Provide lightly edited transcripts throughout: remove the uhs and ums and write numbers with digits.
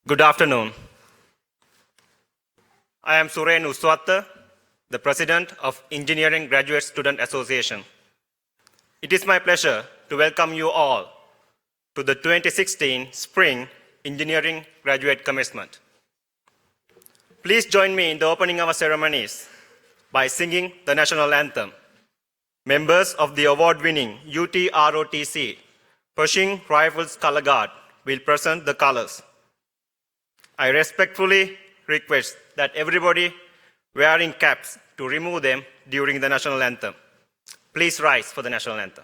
Good afternoon. I am Suren Uswatta, the President of Engineering Graduate Student Association. It is my pleasure to welcome you all to the 2016 Spring Engineering Graduate Commencement. Please join me in the opening of our ceremonies by singing the national anthem. Members of the award-winning UTROTC Pershing Rifles Color Guard will present the colors. I respectfully request that everybody wearing caps to remove them during the national anthem. Please rise for the national anthem.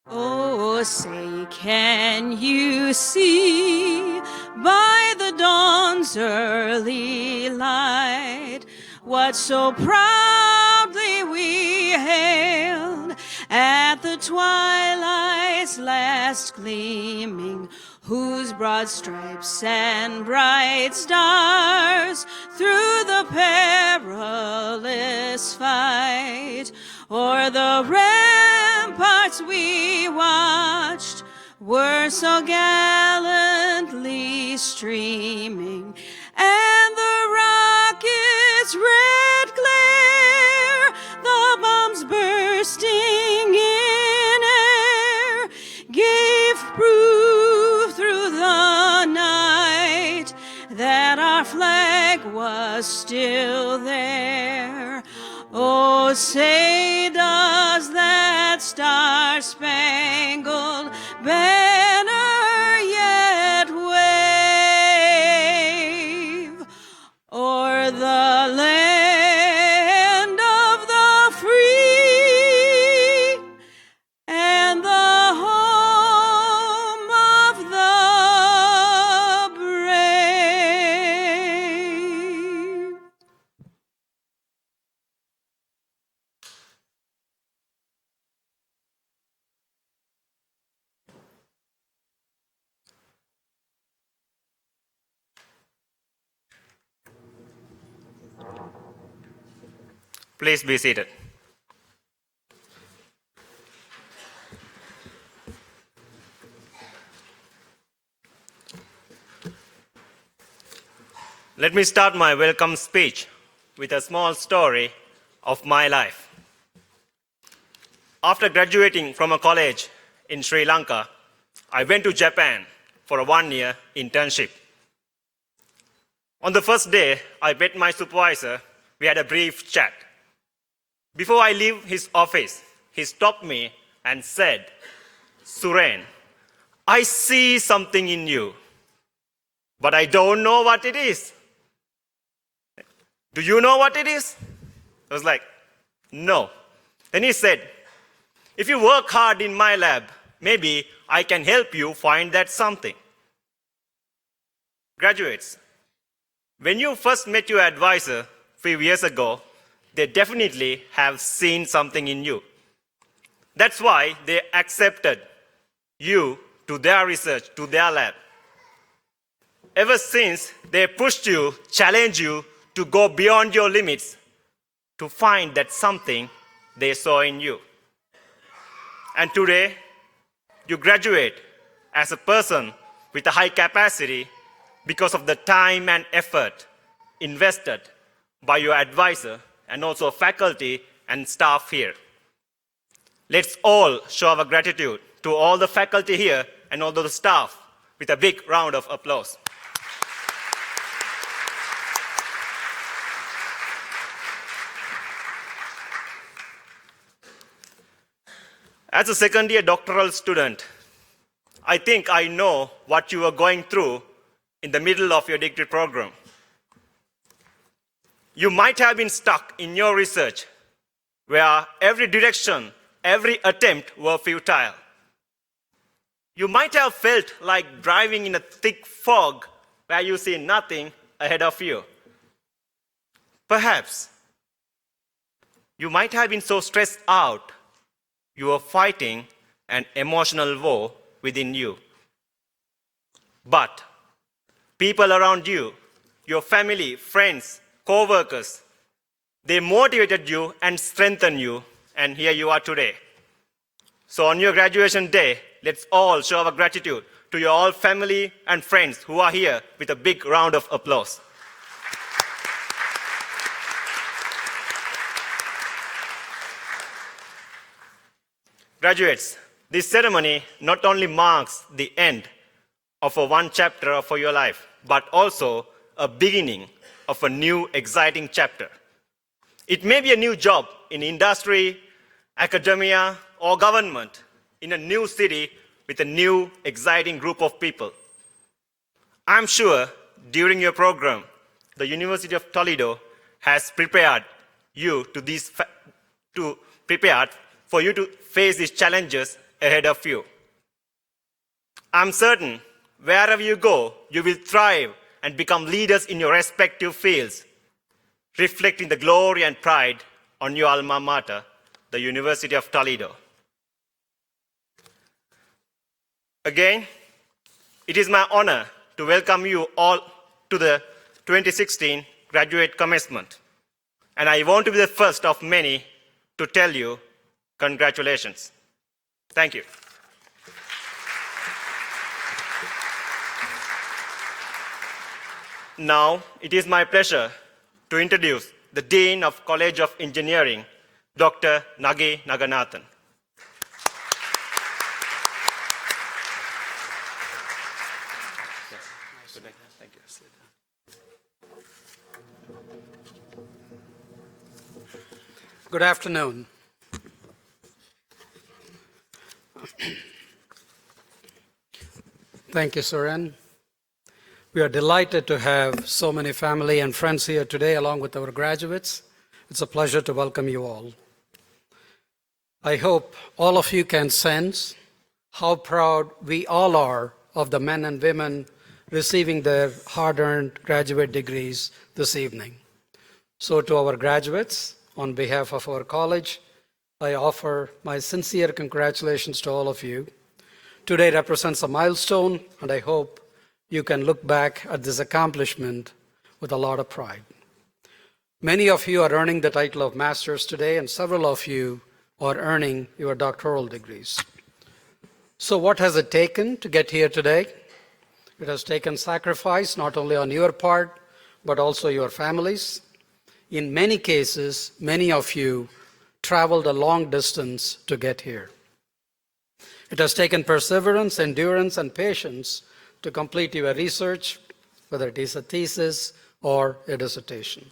Oh, say, can you see by the dawn's early light what so proudly we hailed at the twilight's last gleaming, whose broad stripes and bright stars through the perilous fight o'er the ramparts we watched were so gallantly streaming, and the rocket's red glare, the bombs bursting in air, gave proof through the night that our flag was still there. Oh, say does that star-spangled banner yet wave o'er the land of the free and the home of the brave? Please be seated. Let me start my welcome speech with a small story of my life. After graduating from a college in Sri Lanka, I went to Japan for a one-year internship. On the first day, I met my supervisor. We had a brief chat. Before I leave his office, he stopped me and said, "Suren, I see something in you, but I don't know what it is. Do you know what it is?" I was like, "No." Then he said, "If you work hard in my lab, maybe I can help you find that something." Graduates, when you first met your advisor a few years ago, they definitely have seen something in you. That's why they accepted you to their research, to their lab. Ever since, they pushed you, challenged you to go beyond your limits to find that something they saw in you. And today, you graduate as a person with a high capacity because of the time and effort invested by your advisor and also faculty and staff here. Let's all show our gratitude to all the faculty here and all the staff with a big round of applause. As a second year doctoral student, I think I know what you are going through in the middle of your degree program. You might have been stuck in your research where every direction, every attempt were futile. You might have felt like driving in a thick fog where you see nothing ahead of you. Perhaps you might have been so stressed out you were fighting an emotional war within you. But people around you, your family, friends, co-workers, they motivated you and strengthened you, and here you are today. So on your graduation day, let's all show our gratitude to your all family and friends who are here with a big round of applause. Graduates, this ceremony not only marks the end of one chapter of your life, but also a beginning of a new exciting chapter. It may be a new job in industry, academia, or government in a new city with a new exciting group of people. I'm sure during your program, the University of Toledo has prepared you for you to face these challenges ahead of you. I'm certain wherever you go, you will thrive and become leaders in your respective fields, reflecting the glory and pride on your alma mater, the University of Toledo. Again, it is my honor to welcome you all to the 2016 graduate commencement. And I want to be the first of many to tell you congratulations. Thank you. Now, it is my pleasure to introduce the Dean of College of Engineering, Dr. Nagi Naganathan. Thank you. Good afternoon. Thank you, Suren. We are delighted to have so many family and friends here today along with our graduates. It's a pleasure to welcome you all. I hope all of you can sense how proud we all are of the men and women receiving their hard-earned graduate degrees this evening. So to our graduates, on behalf of our college, I offer my sincere congratulations to all of you. Today represents a milestone, and I hope you can look back at this accomplishment with a lot of pride. Many of you are earning the title of masters today, and several of you are earning your doctoral degrees. So what has it taken to get here today? It has taken sacrifice, not only on your part, but also your families. In many cases, many of you traveled a long distance to get here. It has taken perseverance, endurance, and patience to complete your research, whether it is a thesis or a dissertation.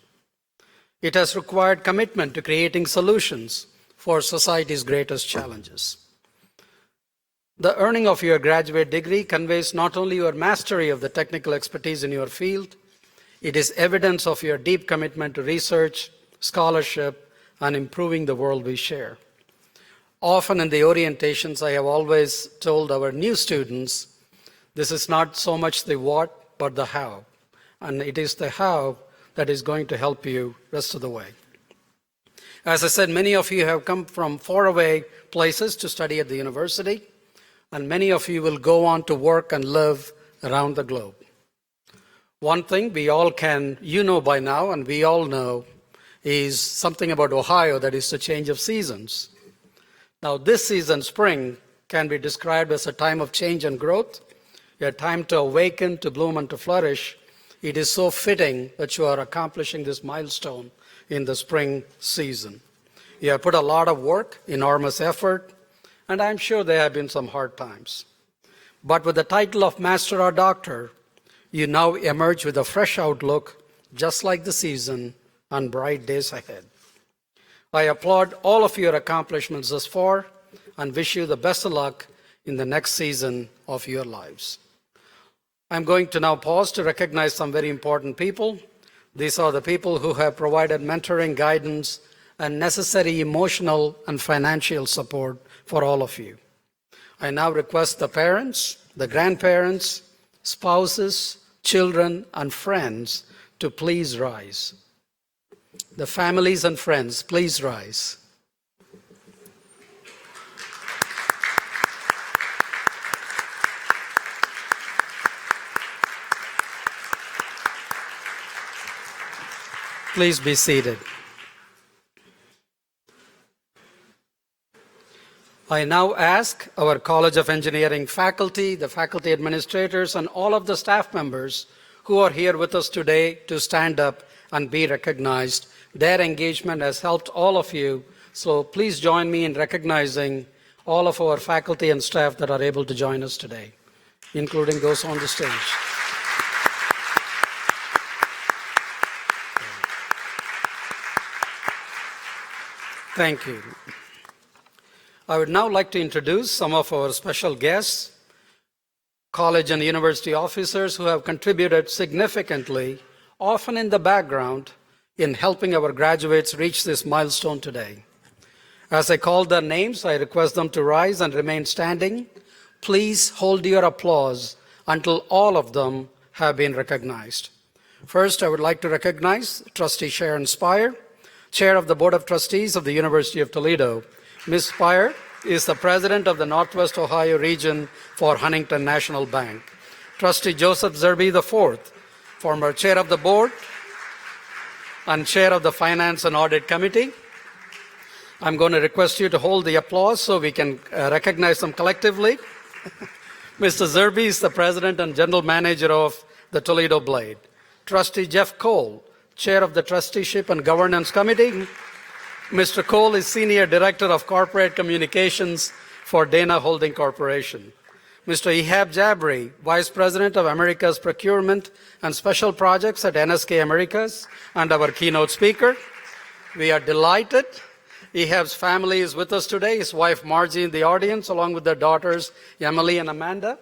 It has required commitment to creating solutions for society's greatest challenges. The earning of your graduate degree conveys not only your mastery of the technical expertise in your field, it is evidence of your deep commitment to research, scholarship, and improving the world we share. Often in the orientations, I have always told our new students, this is not so much the what, but the how. And it is the how that is going to help you rest of the way. As I said, many of you have come from faraway places to study at the university, and many of you will go on to work and live around the globe. One thing we all can, by now, and we all know, is something about Ohio, that is the change of seasons. Now, this season, spring, can be described as a time of change and growth, a time to awaken, to bloom, and to flourish. It is so fitting that you are accomplishing this milestone in the spring season. You have put a lot of work, enormous effort, and I'm sure there have been some hard times. But with the title of Master or Doctor, you now emerge with a fresh outlook, just like the season, and bright days ahead. I applaud all of your accomplishments thus far, and wish you the best of luck in the next season of your lives. I'm going to now pause to recognize some very important people. These are the people who have provided mentoring, guidance, and necessary emotional and financial support for all of you. I now request the parents, the grandparents, spouses, children, and friends to please rise. The families and friends, please rise. Please be seated. I now ask our College of Engineering faculty, the faculty administrators, and all of the staff members who are here with us today to stand up and be recognized. Their engagement has helped all of you, so please join me in recognizing all of our faculty and staff that are able to join us today, including those on the stage. Thank you. I would now like to introduce some of our special guests, college and university officers who have contributed significantly, often in the background, in helping our graduates reach this milestone today. As I call their names, I request them to rise and remain standing. Please hold your applause until all of them have been recognized. First, I would like to recognize Trustee Sharon Spire, Chair of the Board of Trustees of the University of Toledo. Ms. Spire is the President of the Northwest Ohio region for Huntington National Bank. Trustee Joseph Zerbe IV, former Chair of the Board and Chair of the Finance and Audit Committee. I'm going to request you to hold the applause so we can recognize them collectively. Mr. Zerbe is the President and General Manager of the Toledo Blade. Trustee Jeff Cole, Chair of the Trusteeship and Governance Committee. Mr. Cole is Senior Director of Corporate Communications for Dana Holding Corporation. Mr. Ehab Jabri, Vice President of Americas Procurement and Special Projects at NSK Americas, and our keynote speaker. We are delighted. Ehab's family is with us today, his wife Margie in the audience, along with their daughters Emily and Amanda,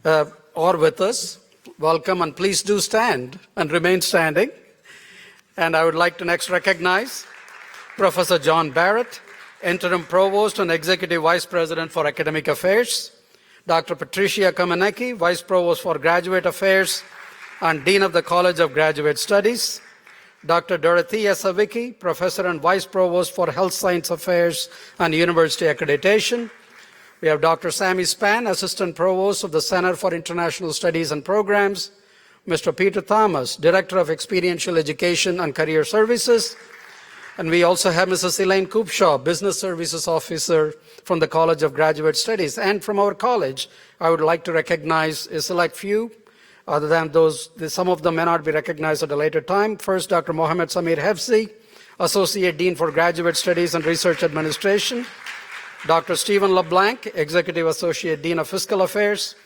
are with us. Welcome, and please do stand and remain standing. And I would like to next recognize Professor John Barrett, Interim Provost and Executive Vice President for Academic Affairs, Dr. Patricia Kamenecki, Vice Provost for Graduate Affairs and Dean of the College of Graduate Studies, Dr. Dorothea Savicki, Professor and Vice Provost for Health Science Affairs and University Accreditation. We have Dr. Sammy Spann, Assistant Provost of the Center for International Studies and Programs, Mr. Peter Thomas, Director of Experiential Education and Career Services, and we also have Mrs. Elaine Kupshaw, Business Services Officer from the College of Graduate Studies. And from our college, I would like to recognize a select few. Other than those, some of them may not be recognized at a later time. First, Dr. Mohammed Samir Hefzi, Associate Dean for Graduate Studies and Research Administration. Dr. Stephen LeBlanc, Executive Associate Dean of Fiscal Affairs.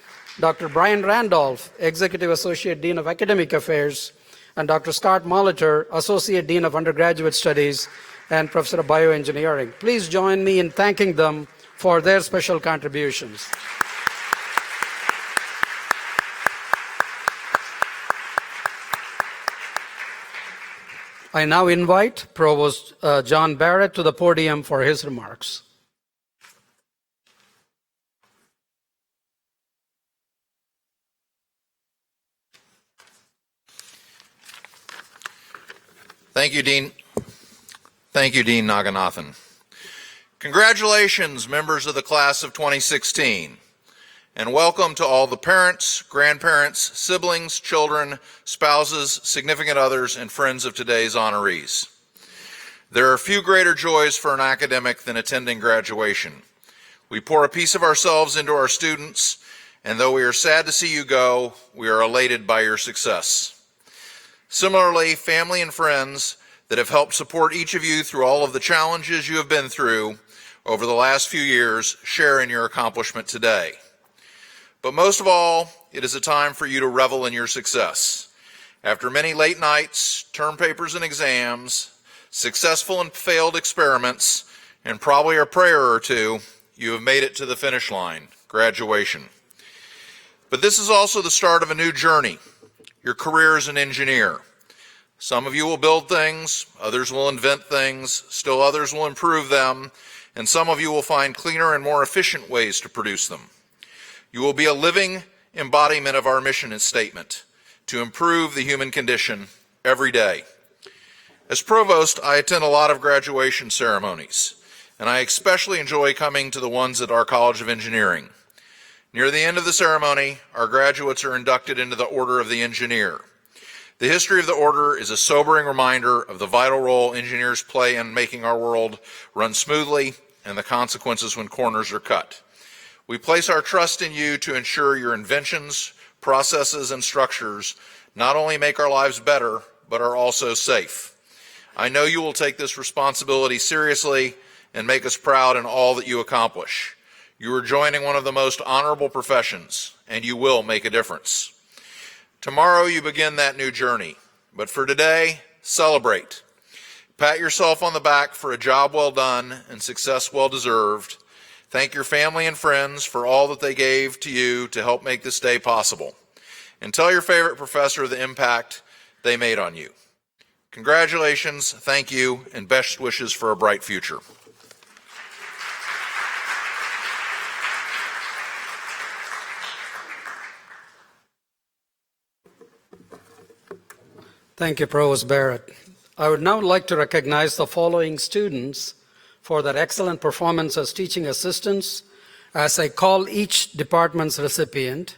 Dr. Brian Randolph, Executive Associate Dean of Academic Affairs. And Dr. Scott Molitor, Associate Dean of Undergraduate Studies and Professor of Bioengineering. Please join me in thanking them for their special contributions. I now invite Provost John Barrett to the podium for his remarks. Thank you, Dean. Thank you, Dean Naganathan. Congratulations, members of the class of 2016, and welcome to all the parents, grandparents, siblings, children, spouses, significant others, and friends of today's honorees. There are few greater joys for an academic than attending graduation. We pour a piece of ourselves into our students, and though we are sad to see you go, we are elated by your success. Similarly, family and friends that have helped support each of you through all of the challenges you have been through over the last few years share in your accomplishment today. But most of all, it is a time for you to revel in your success. After many late nights, term papers and exams, successful and failed experiments, and probably a prayer or two, you have made it to the finish line, graduation. But this is also the start of a new journey, your career as an engineer. Some of you will build things, others will invent things, still others will improve them, and some of you will find cleaner and more efficient ways to produce them. You will be a living embodiment of our mission and statement, to improve the human condition every day. As provost, I attend a lot of graduation ceremonies, and I especially enjoy coming to the ones at our College of Engineering. Near the end of the ceremony, our graduates are inducted into the Order of the Engineer. The history of the Order is a sobering reminder of the vital role engineers play in making our world run smoothly and the consequences when corners are cut. We place our trust in you to ensure your inventions, processes, and structures not only make our lives better, but are also safe. I know you will take this responsibility seriously and make us proud in all that you accomplish. You are joining one of the most honorable professions, and you will make a difference. Tomorrow you begin that new journey, but for today, celebrate. Pat yourself on the back for a job well done and success well deserved. Thank your family and friends for all that they gave to you to help make this day possible. And tell your favorite professor the impact they made on you. Congratulations, thank you, and best wishes for a bright future. Thank you, Provost Barrett. I would now like to recognize the following students for their excellent performance as teaching assistants. As I call each department's recipient,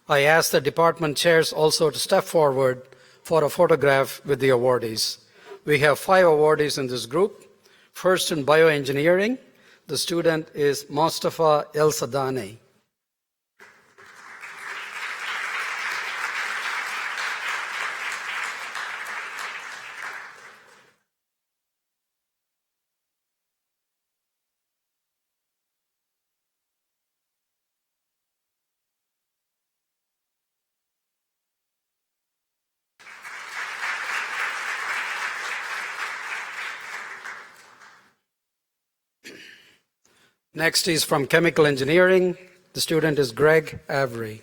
I ask the department chairs also to step forward for a photograph with the awardees. We have 5 awardees in this group. First, in bioengineering, the student is Mostafa El Sadani. Next is from chemical engineering. The student is Greg Avery.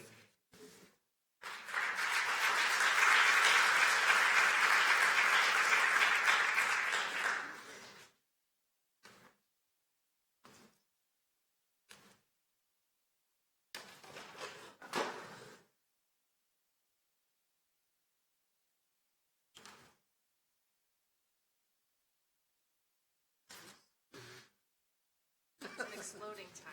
Exploding time.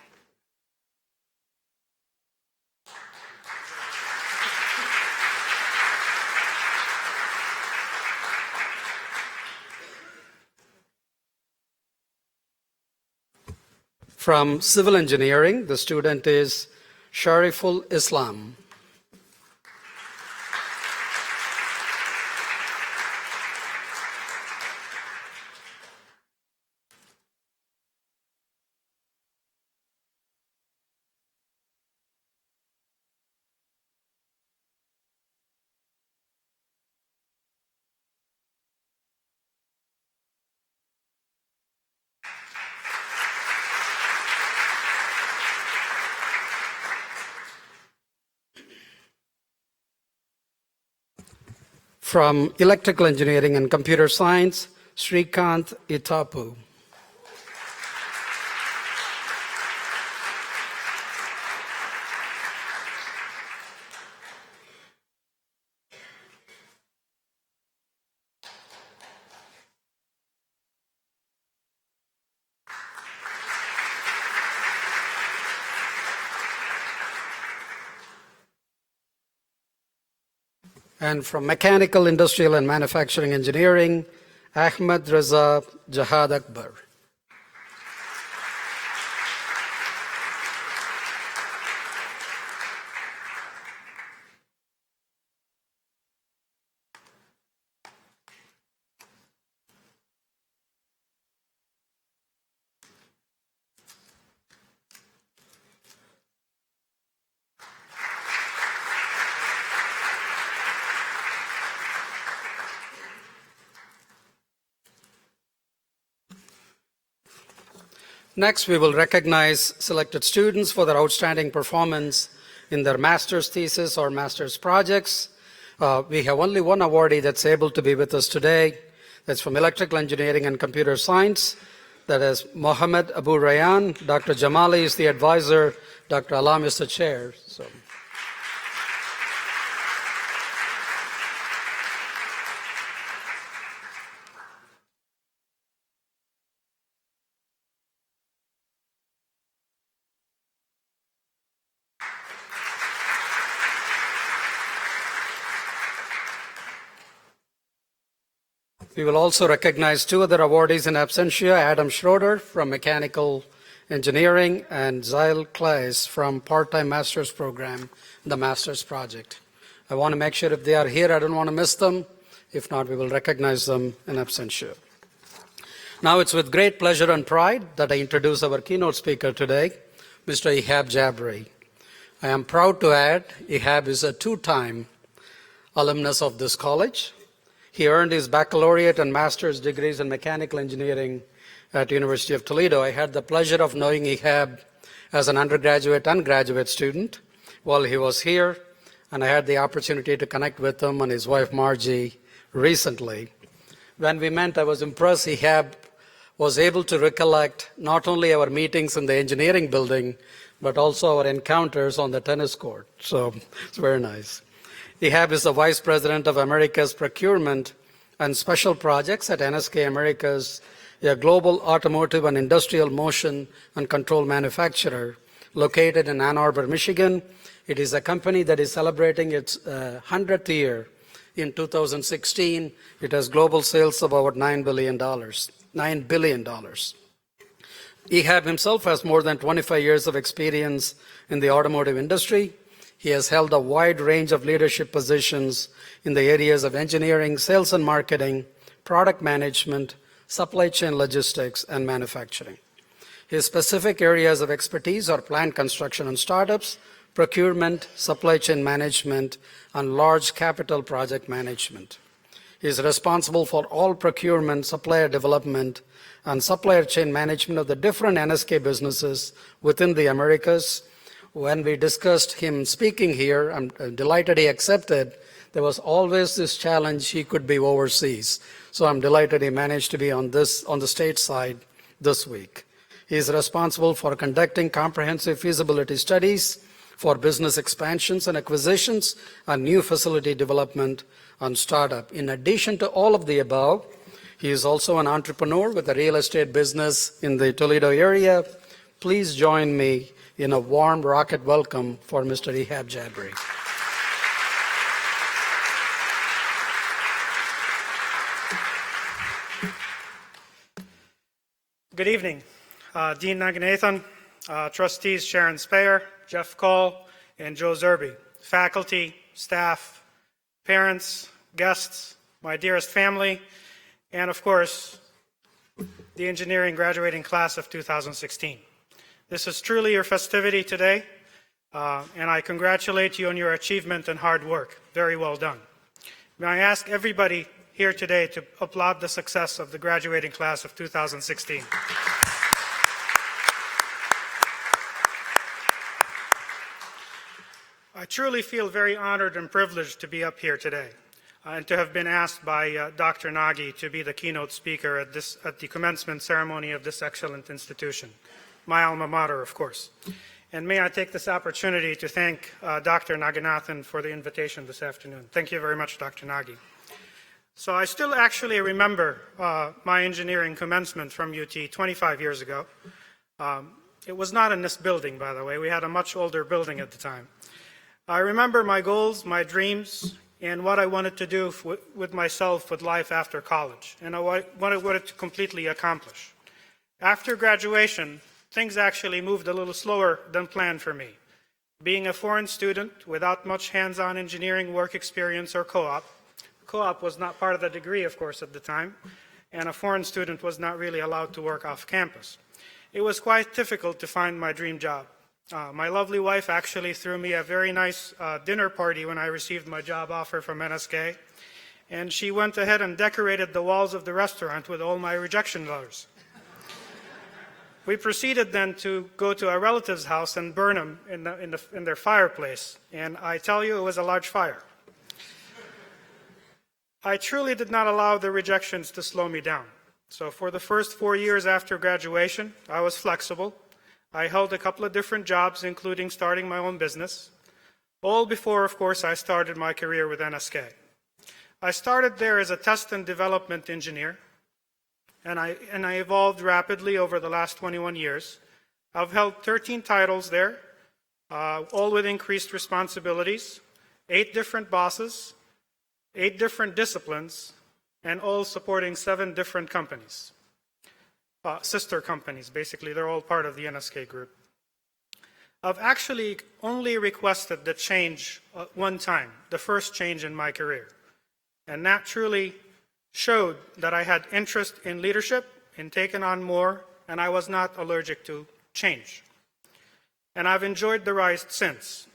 From civil engineering, the student is Shariful Islam. From electrical engineering and computer science, Srikanth Itapu. And from mechanical, industrial, and manufacturing engineering, Ahmed Reza Jahad Akbar. Next, we will recognize selected students for their outstanding performance in their master's thesis or master's projects. We have only one awardee that's able to be with us today. That's from Electrical Engineering and Computer Science. That is Mohammed Abu Rayyan. Dr. Jamali is the advisor. Dr. Alam is the chair. We will also recognize two other awardees in absentia, Adam Schroeder from Mechanical Engineering and Zyle Claes from Part-Time Master's Program, the Master's Project. I want to make sure if they are here, I don't want to miss them. If not, we will recognize them in absentia. Now it's with great pleasure and pride that I introduce our keynote speaker today, Mr. Ihab Jabri. I am proud to add, Ihab is a two-time alumnus of this college. He earned his baccalaureate and master's degrees in mechanical engineering at University of Toledo. I had the pleasure of knowing Ihab as an undergraduate and graduate student while he was here, and I had the opportunity to connect with him and his wife Margie recently. When we met, I was impressed. Ihab was able to recollect not only our meetings in the engineering building, but also our encounters on the tennis court. So it's very nice. Ihab is the Vice President of Americas Procurement and Special Projects at NSK Americas, a global automotive and industrial motion and control manufacturer located in Ann Arbor, Michigan. It is a company that is celebrating its 100th year in 2016. It has global sales of about $9 billion. Ihab himself has more than 25 years of experience in the automotive industry. He has held a wide range of leadership positions in the areas of engineering, sales and marketing, product management, supply chain logistics, and manufacturing. His specific areas of expertise are plant construction and startups, procurement, supply chain management, and large capital project management. He is responsible for all procurement, supplier development, and supplier chain management of the different NSK businesses within the Americas. When we discussed him speaking here, I'm delighted he accepted. There was always this challenge he could be overseas. So I'm delighted he managed to be on the state side this week. He is responsible for conducting comprehensive feasibility studies for business expansions and acquisitions and new facility development and startup. In addition to all of the above, he is also an entrepreneur with a real estate business in the Toledo area. Please join me in a warm rocket welcome for Mr. Ihab Jabri. Good evening, Dean Naganathan, trustees Sharon Speyer, Jeff Cole, and Joe Zerby, faculty, staff, parents, guests, my dearest family, and of course, the engineering graduating class of 2016. This is truly your festivity today, and I congratulate you on your achievement and hard work. Very well done. May I ask everybody here today to applaud the success of the graduating class of 2016. I truly feel very honored and privileged to be up here today and to have been asked by Dr. Nagy to be the keynote speaker at the commencement ceremony of this excellent institution. My alma mater, of course. And may I take this opportunity to thank Dr. Naganathan for the invitation this afternoon. Thank you very much, Dr. Nagy. So I still actually remember my engineering commencement from UT 25 years ago. It was not in this building, by the way. We had a much older building at the time. I remember my goals, my dreams, and what I wanted to do with myself with life after college, and what I wanted to completely accomplish. After graduation, things actually moved a little slower than planned for me. Being a foreign student without much hands-on engineering work experience or co-op was not part of the degree, of course, at the time, and a foreign student was not really allowed to work off campus. It was quite difficult to find my dream job. My lovely wife actually threw me a very nice dinner party when I received my job offer from NSK, and she went ahead and decorated the walls of the restaurant with all my rejection letters. We proceeded then to go to a relative's house and burn them in their fireplace. And I tell you, it was a large fire. I truly did not allow the rejections to slow me down. So for the first 4 years after graduation, I was flexible. I held a couple of different jobs, including starting my own business. All before, of course, I started my career with NSK. I started there as a test and development engineer, and I evolved rapidly over the last 21 years. I've held 13 titles there, all with increased responsibilities, 8 different bosses, 8 different disciplines, and all supporting 7 different companies. Sister companies, basically. They're all part of the NSK group. I've actually only requested the change one time, the first change in my career. And that truly showed that I had interest in leadership, in taking on more, and I was not allergic to change. And I've enjoyed the rise since.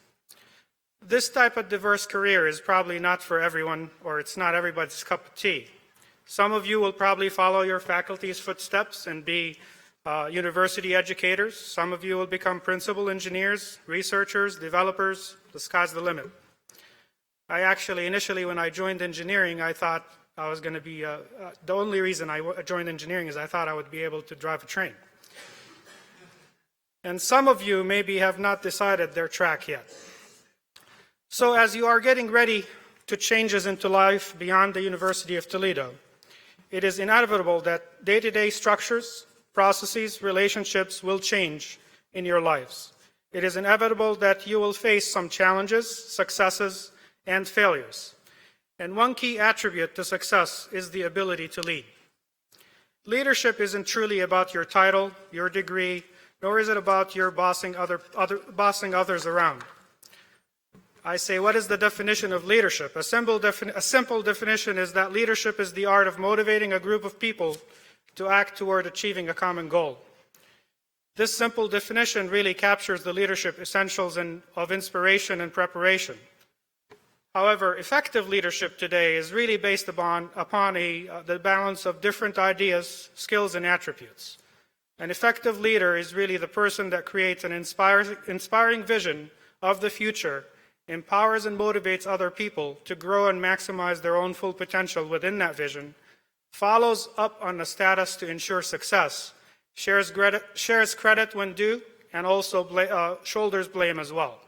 This type of diverse career is probably not for everyone, or it's not everybody's cup of tea. Some of you will probably follow your faculty's footsteps and be university educators. Some of you will become principal engineers, researchers, developers. The sky's the limit. I actually, initially when I joined engineering, I thought I was going to be, the only reason I joined engineering is I thought I would be able to drive a train. And some of you maybe have not decided their track yet. So as you are getting ready to changes into life beyond the University of Toledo, it is inevitable that day-to-day structures, processes, relationships will change in your lives. It is inevitable that you will face some challenges, successes, and failures. And one key attribute to success is the ability to lead. Leadership isn't truly about your title, your degree, nor is it about your bossing others around. I say, what is the definition of leadership? A simple definition is that leadership is the art of motivating a group of people to act toward achieving a common goal. This simple definition really captures the leadership essentials of inspiration and preparation. However, effective leadership today is really based upon the balance of different ideas, skills, and attributes. An effective leader is really the person that creates an inspiring vision of the future, empowers and motivates other people to grow and maximize their own full potential within that vision, follows up on the status to ensure success, shares credit when due, and also shoulders blame as well.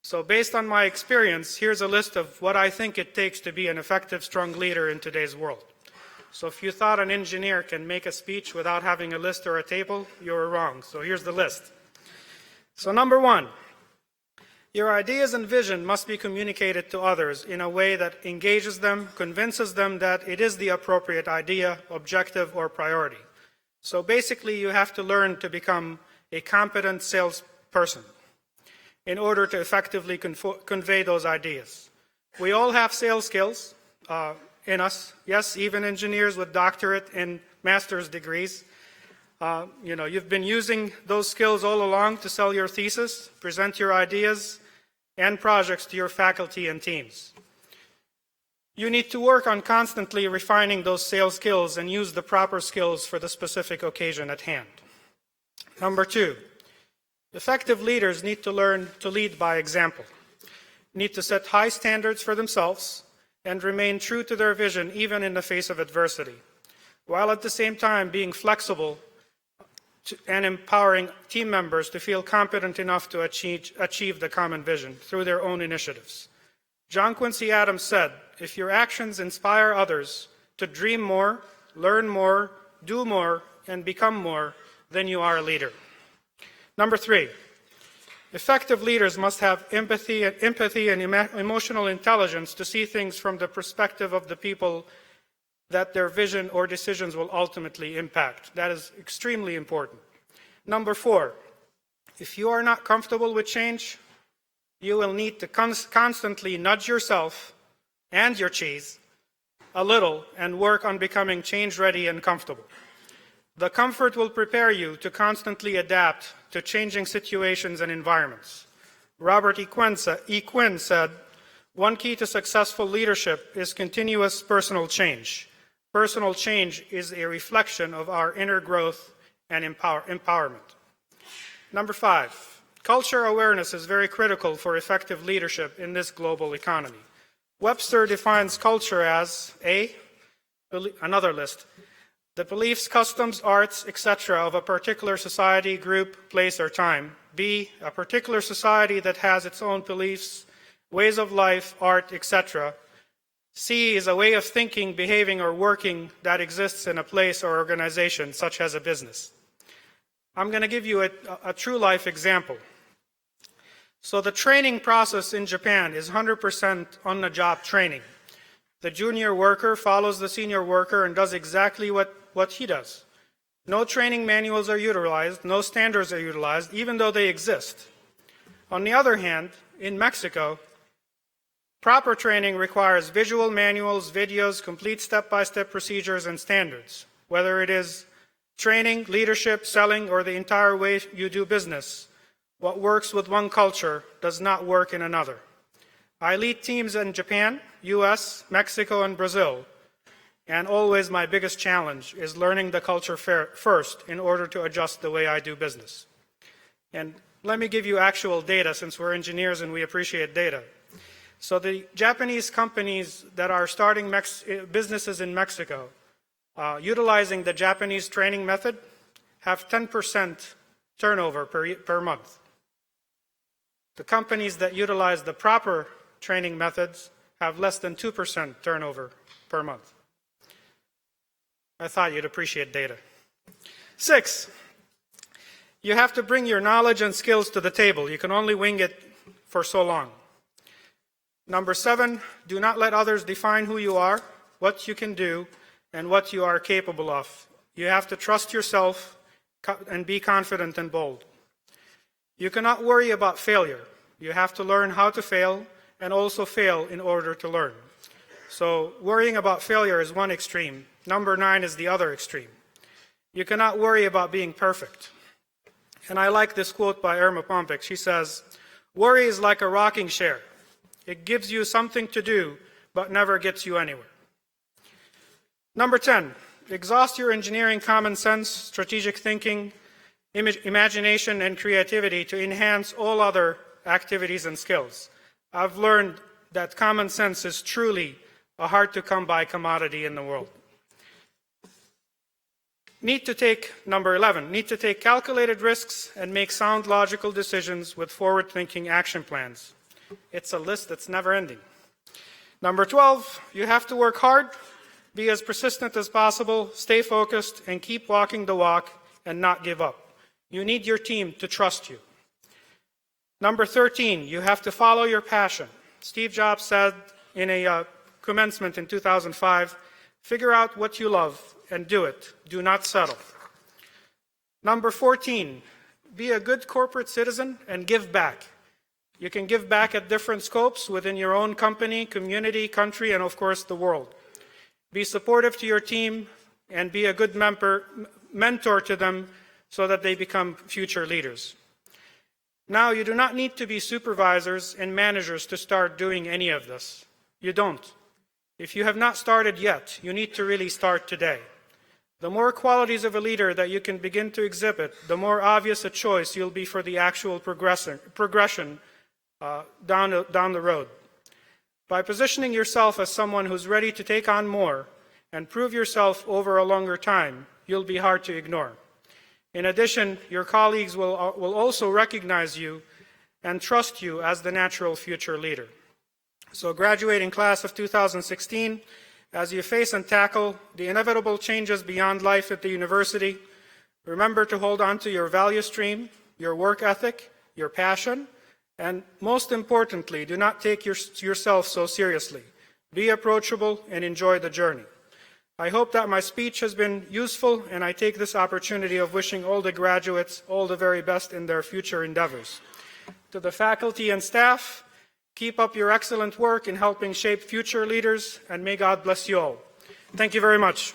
So based on my experience, here's a list of what I think it takes to be an effective, strong leader in today's world. So if you thought an engineer can make a speech without having a list or a table, you were wrong. So here's the list. So number 1, your ideas and vision must be communicated to others in a way that engages them, convinces them that it is the appropriate idea, objective, or priority. So basically, you have to learn to become a competent salesperson in order to effectively convey those ideas. We all have sales skills in us. Yes, even engineers with doctorate and master's degrees. You've been using those skills all along to sell your thesis, present your ideas and projects to your faculty and teams. You need to work on constantly refining those sales skills and use the proper skills for the specific occasion at hand. Number 2, effective leaders need to learn to lead by example, need to set high standards for themselves and remain true to their vision even in the face of adversity, while at the same time being flexible and empowering team members to feel competent enough to achieve the common vision through their own initiatives. John Quincy Adams said, if your actions inspire others to dream more, learn more, do more, and become more, then you are a leader. Number 3, effective leaders must have empathy and emotional intelligence to see things from the perspective of the people that their vision or decisions will ultimately impact. That is extremely important. Number 4, if you are not comfortable with change, you will need to constantly nudge yourself and your cheese a little and work on becoming change-ready and comfortable. The comfort will prepare you to constantly adapt to changing situations and environments. Robert E. Quinn said, one key to successful leadership is continuous personal change. Personal change is a reflection of our inner growth and empowerment. Number 5, culture awareness is very critical for effective leadership in this global economy. Webster defines culture as another list, the beliefs, customs, arts, etc. of a particular society, group, place, or time. B, a particular society that has its own beliefs, ways of life, art, etc. C is a way of thinking, behaving, or working that exists in a place or organization, such as a business. I'm going to give you a true life example. So the training process in Japan is 100% on-the-job training. The junior worker follows the senior worker and does exactly what he does. No training manuals are utilized, no standards are utilized, even though they exist. On the other hand, in Mexico, proper training requires visual manuals, videos, complete step-by-step procedures and standards. Whether it is training, leadership, selling, or the entire way you do business, what works with one culture does not work in another. I lead teams in Japan, US, Mexico, and Brazil, and always my biggest challenge is learning the culture first in order to adjust the way I do business. And let me give you actual data, since we're engineers and we appreciate data. So the Japanese companies that are starting businesses in Mexico, utilizing the Japanese training method, have 10% turnover per month. The companies that utilize the proper training methods have less than 2% turnover per month. I thought you'd appreciate data. 6, you have to bring your knowledge and skills to the table. You can only wing it for so long. Number 7, do not let others define who you are, what you can do, and what you are capable of. You have to trust yourself and be confident and bold. You cannot worry about failure. You have to learn how to fail and also fail in order to learn. So worrying about failure is one extreme. Number 9 is the other extreme. You cannot worry about being perfect. And I like this quote by Irma Pompik. She says, "Worry is like a rocking chair. It gives you something to do, but never gets you anywhere." Number 10, exhaust your engineering common sense, strategic thinking, imagination, and creativity to enhance all other activities and skills. I've learned that common sense is truly a hard-to-come-by commodity in the world. Number 11, need to take calculated risks and make sound logical decisions with forward-thinking action plans. It's a list that's never-ending. Number 12, you have to work hard, be as persistent as possible, stay focused, and keep walking the walk and not give up. You need your team to trust you. Number 13, you have to follow your passion. Steve Jobs said in a commencement in 2005, figure out what you love and do it. Do not settle. Number 14, be a good corporate citizen and give back. You can give back at different scopes within your own company, community, country, and of course the world. Be supportive to your team and be a good mentor to them so that they become future leaders. Now, you do not need to be supervisors and managers to start doing any of this. You don't. If you have not started yet, you need to really start today. The more qualities of a leader that you can begin to exhibit, the more obvious a choice you'll be for the actual progression down the road. By positioning yourself as someone who's ready to take on more and prove yourself over a longer time, you'll be hard to ignore. In addition, your colleagues will also recognize you and trust you as the natural future leader. So graduating class of 2016, as you face and tackle the inevitable changes beyond life at the university, remember to hold on to your value stream, your work ethic, your passion, and most importantly, do not take yourself so seriously. Be approachable and enjoy the journey. I hope that my speech has been useful, and I take this opportunity of wishing all the graduates all the very best in their future endeavors. To the faculty and staff, keep up your excellent work in helping shape future leaders, and may God bless you all. Thank you very much.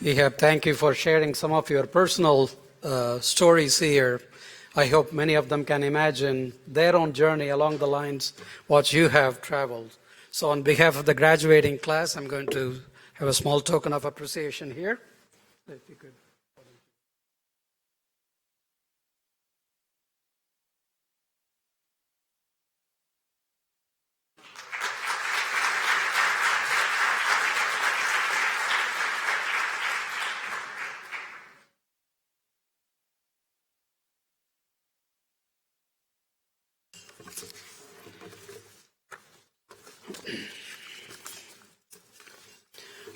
Ehab, thank you for sharing some of your personal stories here. I hope many of them can imagine their own journey along the lines what you have traveled. So on behalf of the graduating class, I'm going to have a small token of appreciation here. If you could.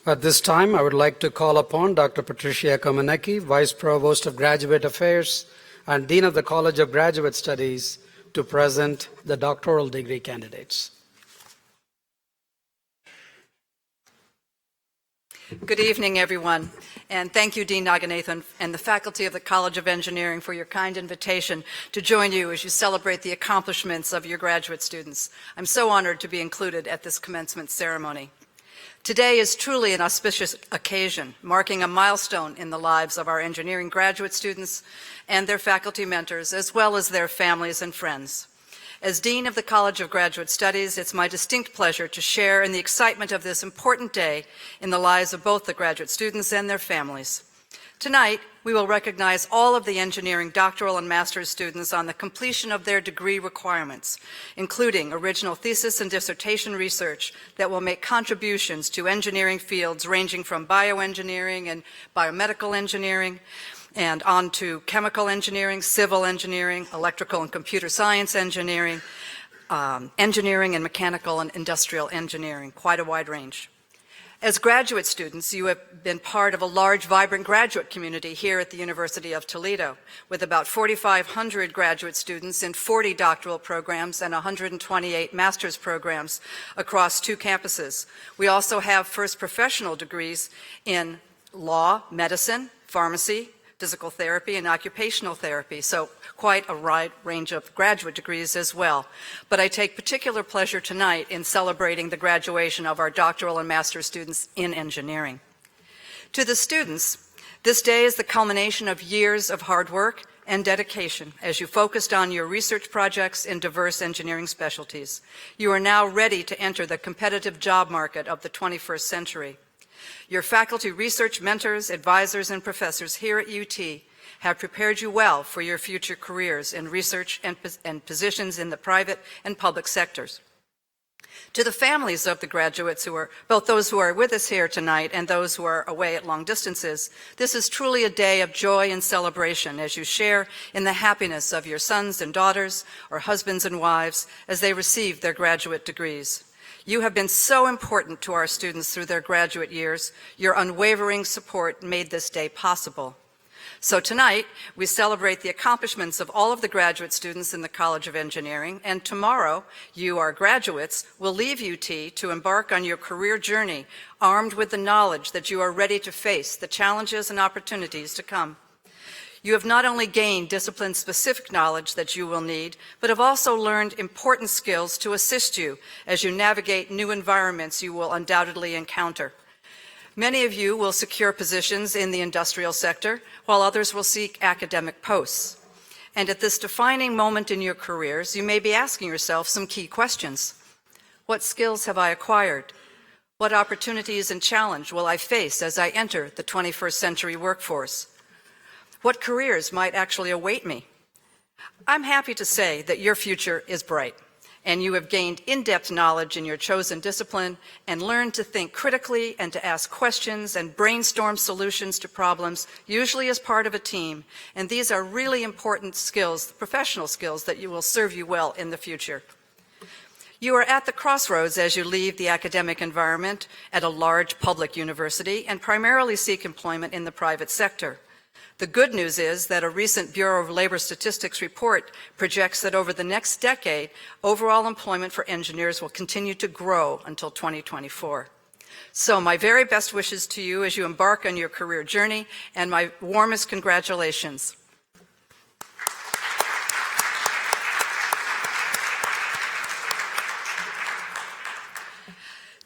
At this time, I would like to call upon Dr. Patricia Komanecki, Vice Provost of Graduate Affairs and Dean of the College of Graduate Studies, to present the doctoral degree candidates. Good evening, everyone, and thank you, Dean Naganathan, and the faculty of the College of Engineering for your kind invitation to join you as you celebrate the accomplishments of your graduate students. I'm so honored to be included at this commencement ceremony. Today is truly an auspicious occasion, marking a milestone in the lives of our engineering graduate students and their faculty mentors, as well as their families and friends. As Dean of the College of Graduate Studies, it's my distinct pleasure to share in the excitement of this important day in the lives of both the graduate students and their families. Tonight, we will recognize all of the engineering doctoral and master's students on the completion of their degree requirements, including original thesis and dissertation research that will make contributions to engineering fields ranging from bioengineering and biomedical engineering, and on to chemical engineering, civil engineering, electrical and computer science engineering, engineering and mechanical and industrial engineering, quite a wide range. As graduate students, you have been part of a large, vibrant graduate community here at the University of Toledo, with about 4,500 graduate students in 40 doctoral programs and 128 master's programs across 2 campuses. We also have first professional degrees in law, medicine, pharmacy, physical therapy, and occupational therapy, so quite a wide range of graduate degrees as well. But I take particular pleasure tonight in celebrating the graduation of our doctoral and master's students in engineering. To the students, this day is the culmination of years of hard work and dedication as you focused on your research projects in diverse engineering specialties. You are now ready to enter the competitive job market of the 21st century. Your faculty, research mentors, advisors, and professors here at UT have prepared you well for your future careers in research and positions in the private and public sectors. To the families of the graduates who are, both those who are with us here tonight and those who are away at long distances, this is truly a day of joy and celebration as you share in the happiness of your sons and daughters or husbands and wives as they receive their graduate degrees. You have been so important to our students through their graduate years. Your unwavering support made this day possible. So tonight, we celebrate the accomplishments of all of the graduate students in the College of Engineering, and tomorrow, you, our graduates, will leave UT to embark on your career journey, armed with the knowledge that you are ready to face the challenges and opportunities to come. You have not only gained discipline-specific knowledge that you will need, but have also learned important skills to assist you as you navigate new environments you will undoubtedly encounter. Many of you will secure positions in the industrial sector, while others will seek academic posts. And at this defining moment in your careers, you may be asking yourself some key questions. What skills have I acquired? What opportunities and challenge will I face as I enter the 21st century workforce? What careers might actually await me? I'm happy to say that your future is bright, and you have gained in-depth knowledge in your chosen discipline and learned to think critically and to ask questions and brainstorm solutions to problems, usually as part of a team. And these are really important skills, professional skills, that will serve you well in the future. You are at the crossroads as you leave the academic environment at a large public university and primarily seek employment in the private sector. The good news is that a recent Bureau of Labor Statistics report projects that over the next decade, overall employment for engineers will continue to grow until 2024. So my very best wishes to you as you embark on your career journey, and my warmest congratulations.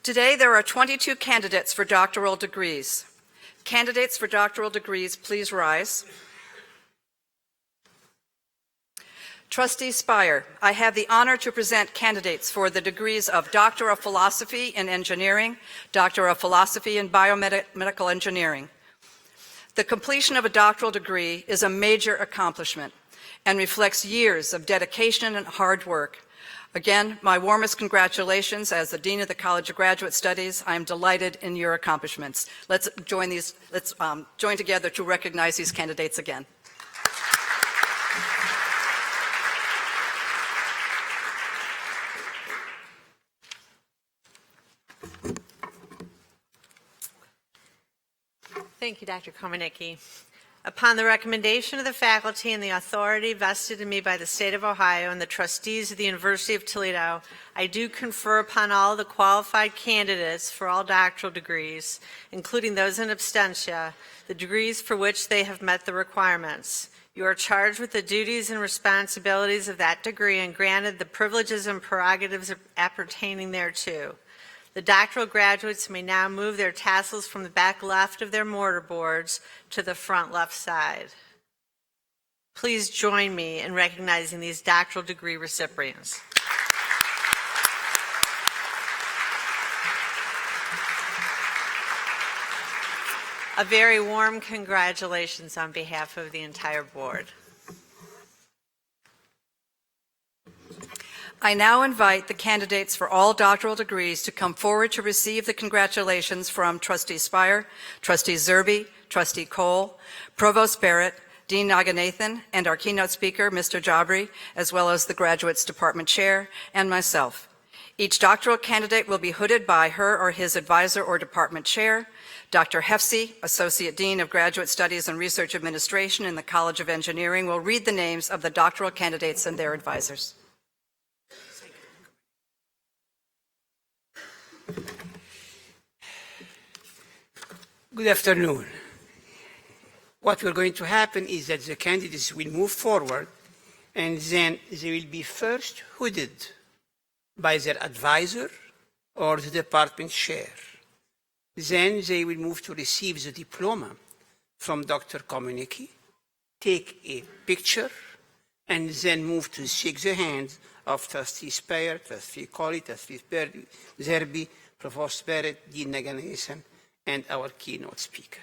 Today, there are 22 candidates for doctoral degrees. Candidates for doctoral degrees, please rise. Trustee Spire, I have the honor to present candidates for the degrees of Doctor of Philosophy in Engineering, Doctor of Philosophy in Biomedical Engineering. The completion of a doctoral degree is a major accomplishment and reflects years of dedication and hard work. Again, my warmest congratulations as the Dean of the College of Graduate Studies. I am delighted in your accomplishments. Let's join together to recognize these candidates again. Thank you, Dr. Komanicki. Upon the recommendation of the faculty and the authority vested in me by the state of Ohio and the trustees of the University of Toledo, I do confer upon all the qualified candidates for all doctoral degrees, including those in absentia, the degrees for which they have met the requirements. You are charged with the duties and responsibilities of that degree and granted the privileges and prerogatives appertaining thereto. The doctoral graduates may now move their tassels from the back left of their mortarboards to the front left side. Please join me in recognizing these doctoral degree recipients. A very warm congratulations on behalf of the entire board. I now invite the candidates for all doctoral degrees to come forward to receive the congratulations from Trustee Spire, Trustee Zerbe, Trustee Cole, Provost Barrett, Dean Naganathan, and our keynote speaker, Mr. Jabri, as well as the Graduates Department Chair and myself. Each doctoral candidate will be hooded by her or his advisor or department chair. Dr. Hefsey, Associate Dean of Graduate Studies and Research Administration in the College of Engineering, will read the names of the doctoral candidates and their advisors. Good afternoon. What will going to happen is that the candidates will move forward and then they will be first hooded by their advisor or the department chair. Then they will move to receive the diploma from Dr. Komanicki, take a picture, and then move to shake the hands of Trustee Speyer, Trustee Colley, Trustee Zerbe, Provost Barrett, Dean Naganathan, and our keynote speaker.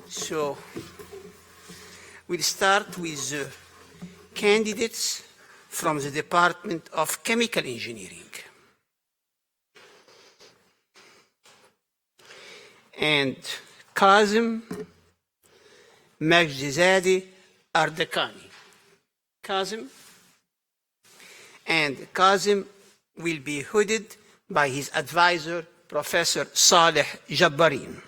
So we'll start with the candidates from the Department of Chemical Engineering. And Kazim Majdzade Ardakani. Kazim. And Kazim will be hooded by his advisor, Professor Saleh Jabbarin.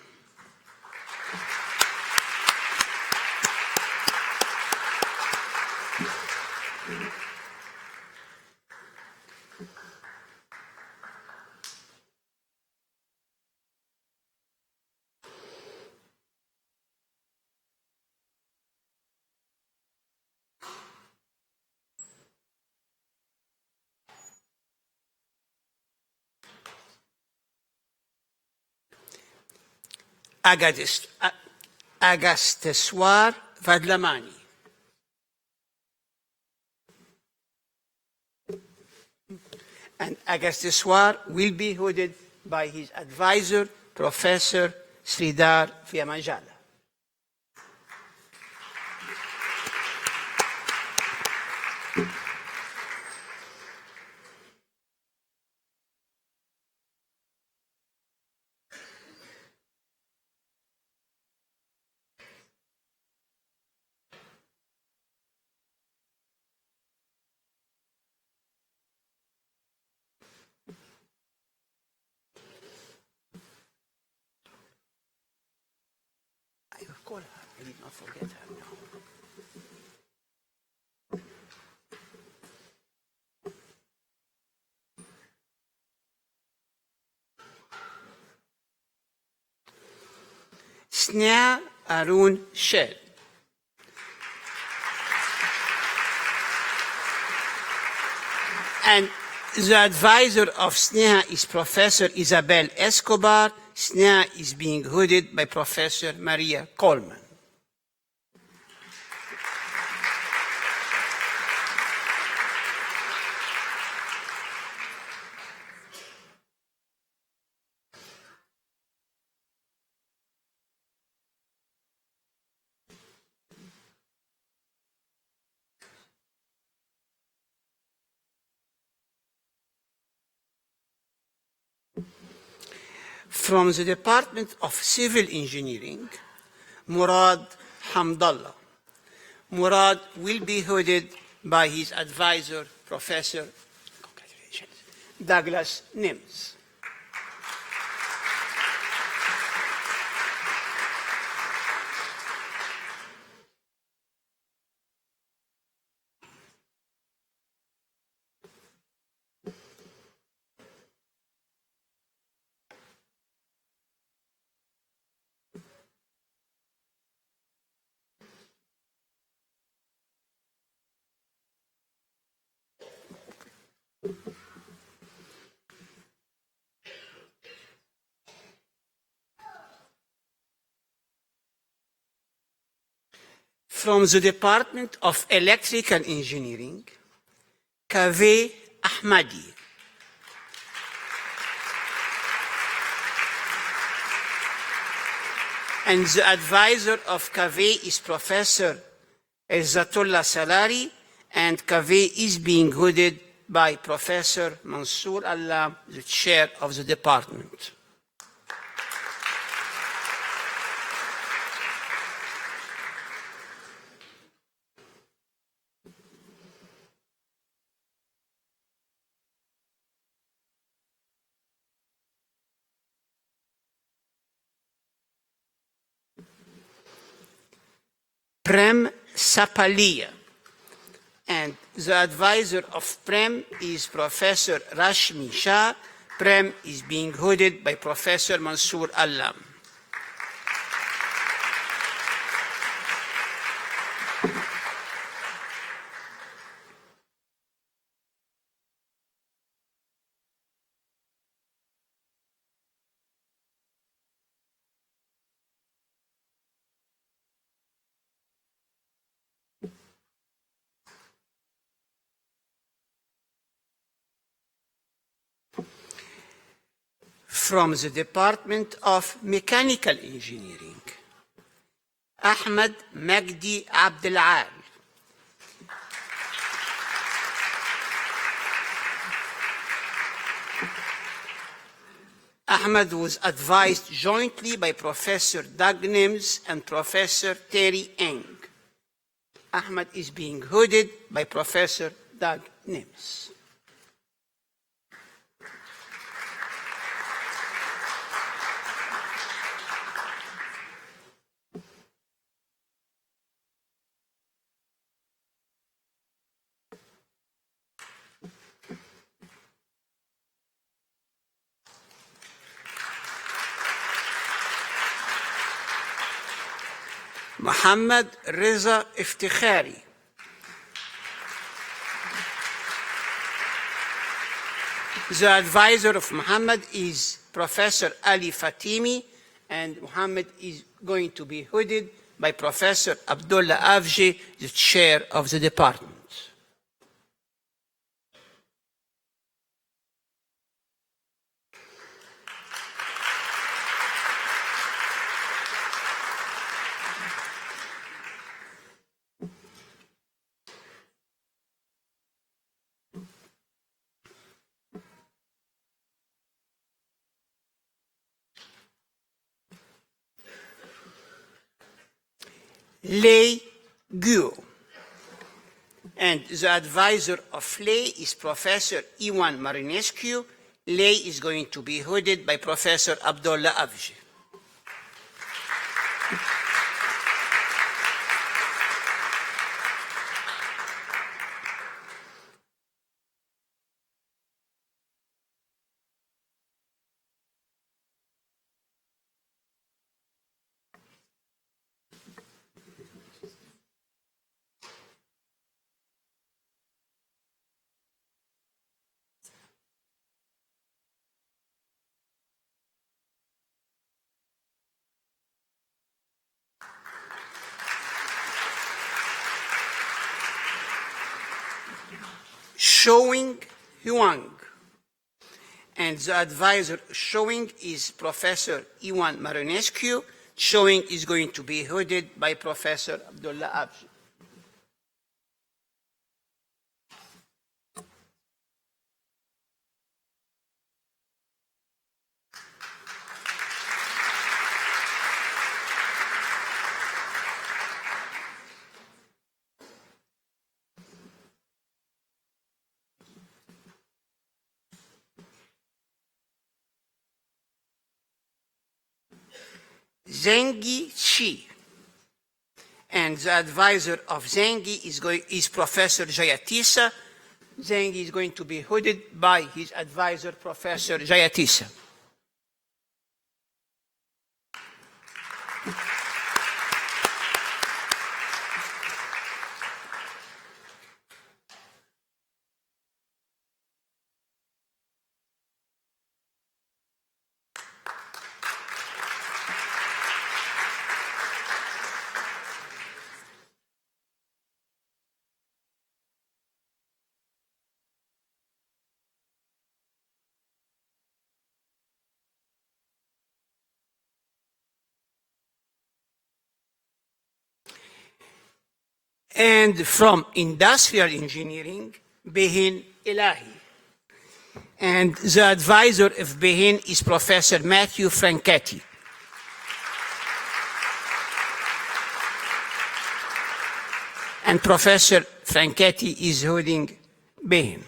Agasteswar Vadlamani. And Agasteswar will be hooded by his advisor, Professor Sridhar Vyamanjala. Call her. I did not forget her now. Sneha Arun Shell. And the advisor of Sneha is Professor Isabel Escobar. Sneha is being hooded by Professor Maria Coleman. From the Department of Civil Engineering, Murad Hamdallah. Murad will be hooded by his advisor, Professor Douglas Nims. From the Department of Electrical Engineering, Kaveh Ahmadi. And the advisor of Kaveh is Professor Izzatullah Salari, and Kaveh is being hooded by Professor Mansour Allah, the chair of the department. Prem Sapalia, and the advisor of Prem is Professor Rashmi Shah. Prem is being hooded by Professor Mansour Allah. From the Department of Mechanical Engineering, Ahmed Magdi Abdelal. Ahmed was advised jointly by Professor Doug Nims and Professor Terry Eng. Ahmed is being hooded by Professor Doug Nims. Muhammad Reza Iftikhari. The advisor of Muhammad is Professor Ali Fatimi, and Muhammad is going to be hooded by Professor Abdullah Avji, the chair of the department. Lei Guo. And the advisor of Lei is Professor Iwan Marinescu. Lei is going to be hooded by Professor Abdullah Avji. Showing Huang. And the advisor Showing is Professor Iwan Marinescu. Showing is going to be hooded by Professor Abdullah Avji. Zengi Chi. And the advisor of Zengi is Professor Jayatissa. Zengi is going to be hooded by his advisor, Professor Jayatissa. And from industrial engineering, Behin Elahi. And the advisor of Behin is Professor Matthew Franchetti. And Professor Franchetti is holding Behin.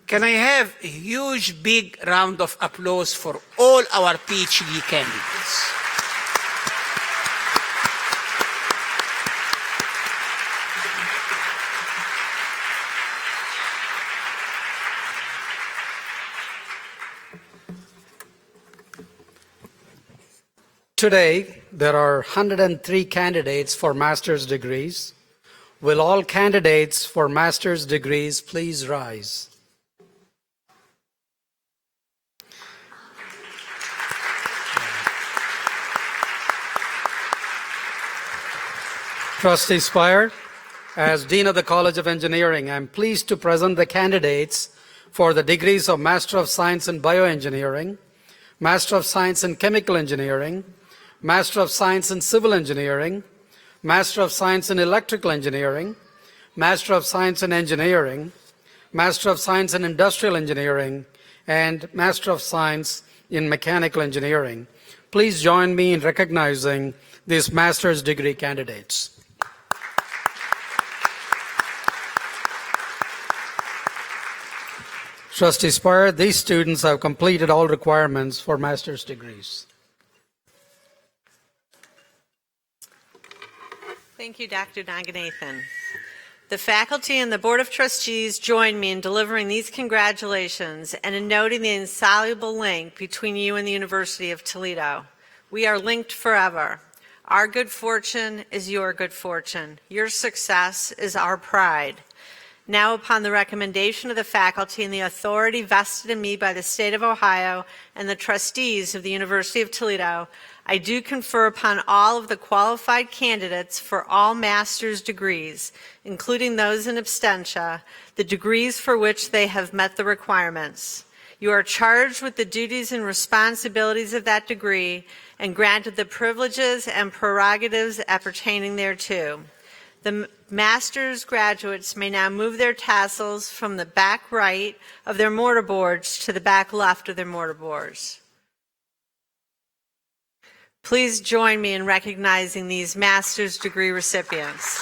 Can I have a huge, big round of applause for all our PhD candidates? Today, there are 103 candidates for master's degrees. Will all candidates for master's degrees please rise? Trustee Spire, as Dean of the College of Engineering, I'm pleased to present the candidates for the degrees of Master of Science in Bioengineering, Master of Science in Chemical Engineering, Master of Science in Civil Engineering, Master of Science in Electrical Engineering, Master of Science in Engineering, Master of Science in Industrial Engineering, and Master of Science in Mechanical Engineering. Please join me in recognizing these master's degree candidates. Trustee Spire, these students have completed all requirements for master's degrees. Thank you, Dr. Naganathan. The faculty and the Board of Trustees join me in delivering these congratulations and in noting the insoluble link between you and the University of Toledo. We are linked forever. Our good fortune is your good fortune. Your success is our pride. Now, upon the recommendation of the faculty and the authority vested in me by the State of Ohio and the trustees of the University of Toledo, I do confer upon all of the qualified candidates for all master's degrees, including those in absentia, the degrees for which they have met the requirements. You are charged with the duties and responsibilities of that degree and granted the privileges and prerogatives appertaining thereto. The master's graduates may now move their tassels from the back right of their mortarboards to the back left of their mortarboards. Please join me in recognizing these master's degree recipients.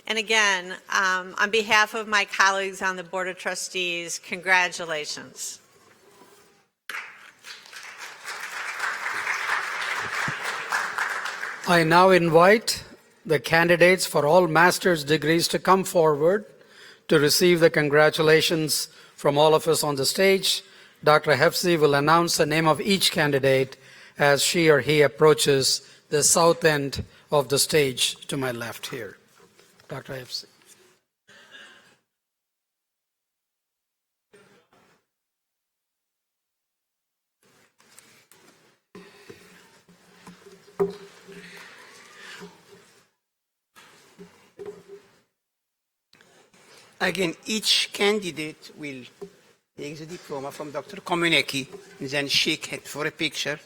And again, on behalf of my colleagues on the Board of Trustees, congratulations. I now invite the candidates for all master's degrees to come forward to receive the congratulations from all of us on the stage. Dr. Hefsi will announce the name of each candidate as she or he approaches the south end of the stage to my left here. Dr. IFC. Again, each candidate will take the diploma from Dr. Comenecki and then shake it for a picture.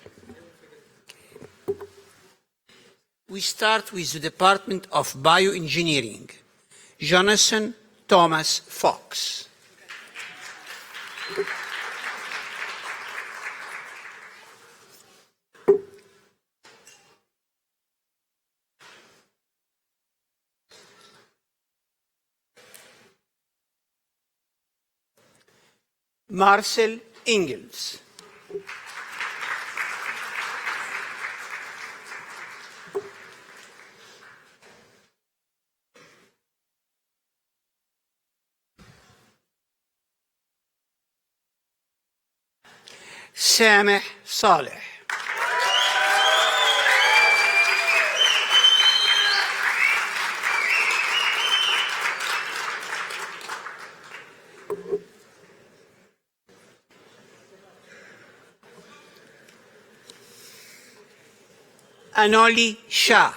We start with the Department of Bioengineering, Jonathan Thomas Fox. Marcel Ingels. سامح صالح. Anoli Shah.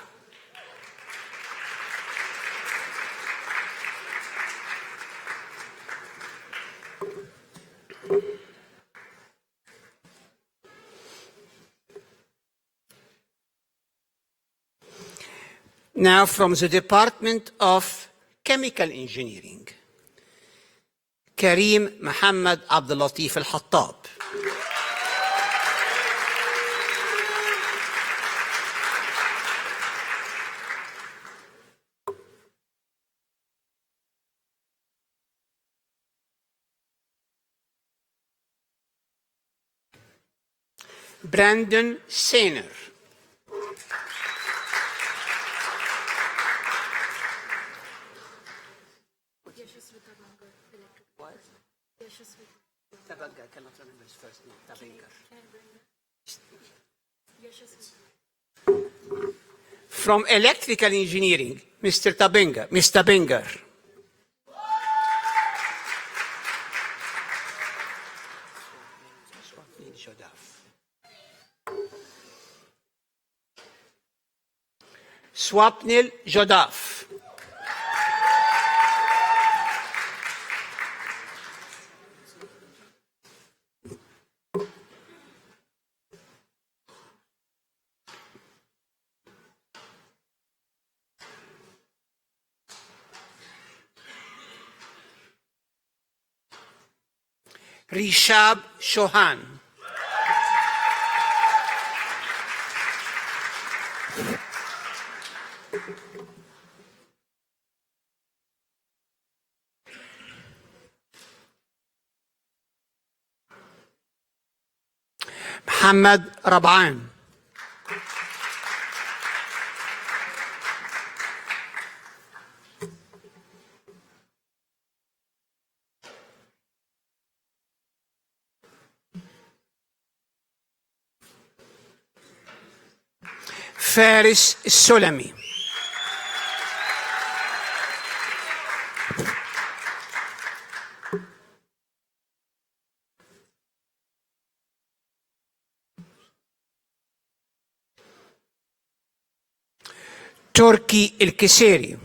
Now from the Department of Chemical Engineering, Karim Mohammed Abdul Latif Al-Hattab. Brandon Sainer. I cannot remember his first name. From Electrical Engineering, Mr. Tabenga, Ms. Tabengar. Swapnil Jodaf. Rishab Shohan. Muhammad Rab'an. Faris Solami. Turki El-Keseri.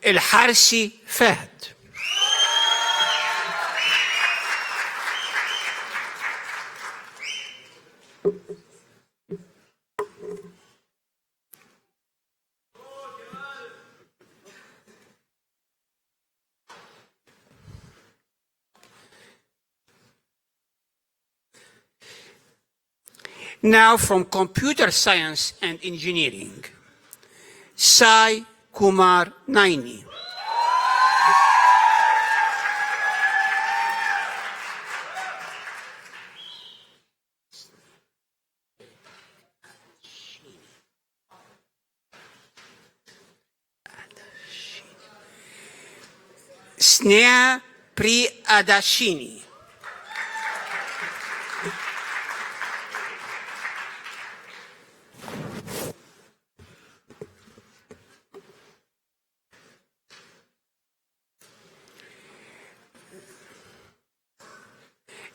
الحارسي فهد. Now from Computer Science and Engineering, Sai Kumar Naini. Sneha Priadashini.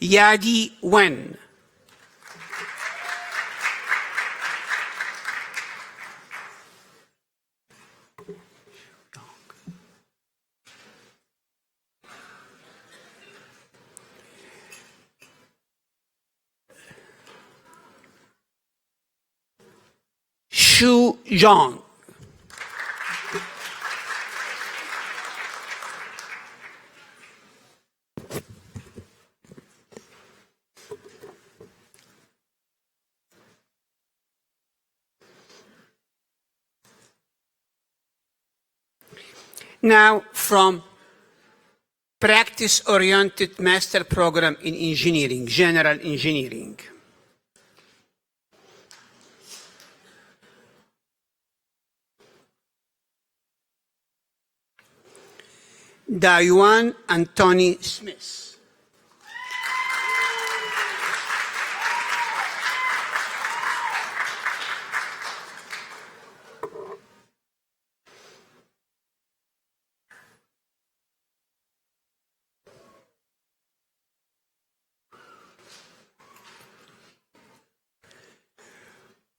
Yadi Wen. Shu Zhang. Now, from practice-oriented master program in engineering, general engineering. Dayuan Anthony Smith.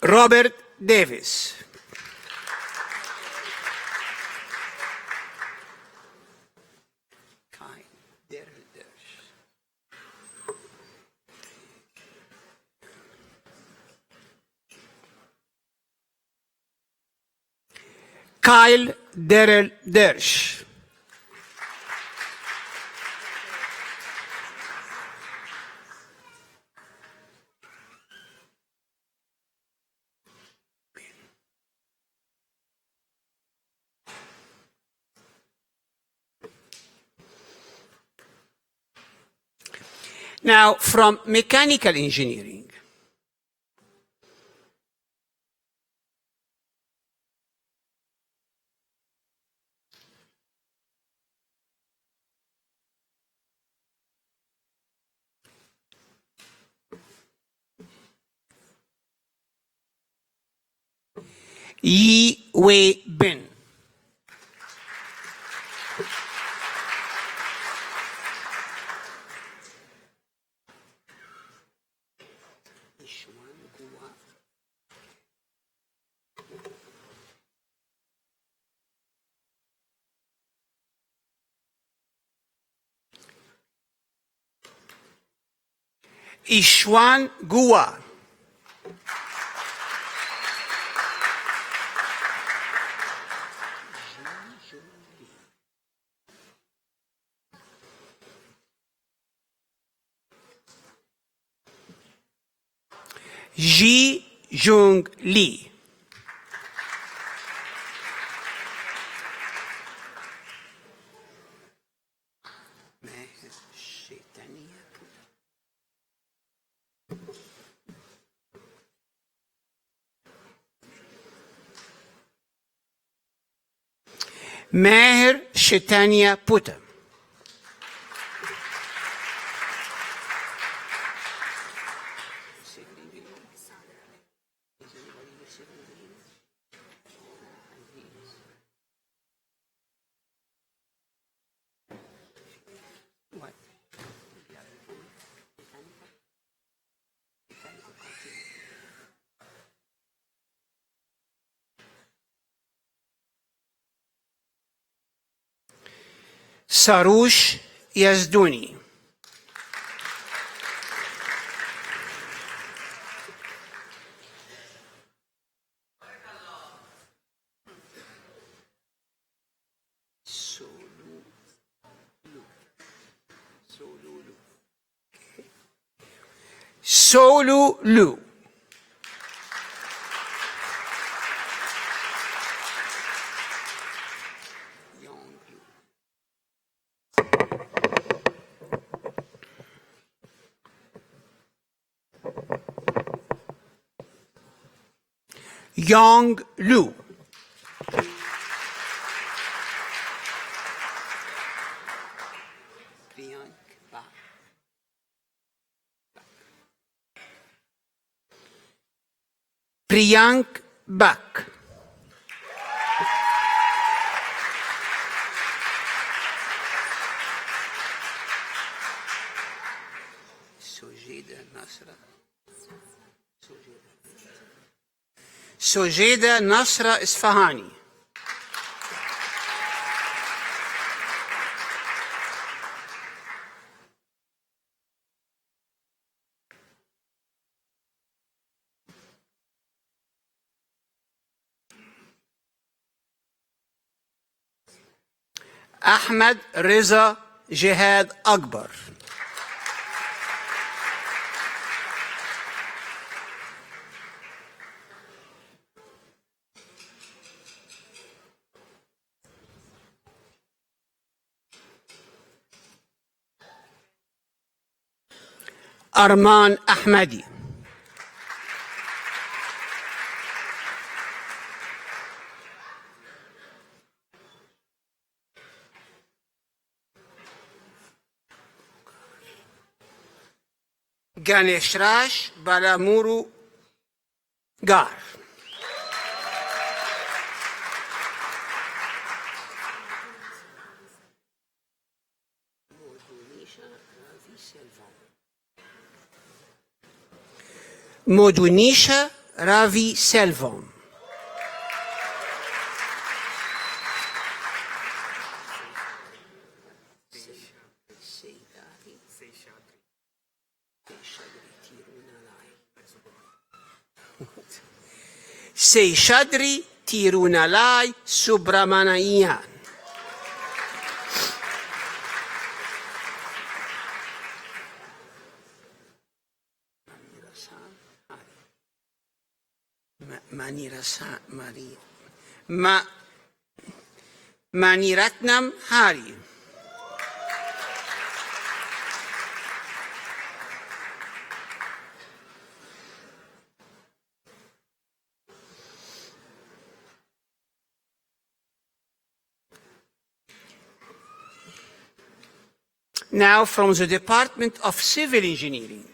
Robert Davis. Kyle Darrell Dersh. Now, from mechanical engineering. Yi Wei Bin. Ishwan Gua. Ji Jung Lee. Meher Shetania Putta. Sarush Yazduni. Solu Lu. Yong Lu. Priyank Bak. Sojeda Nasra Isfahani. Ahmed Reza Jihad Akbar. Arman Ahmadi. Ganeshrash Balamuru Gar. Modunisha Ravi Selvam. Seyshadri Tirunalai Subramanian. Maniratnam Hari. Now from the Department of Civil Engineering.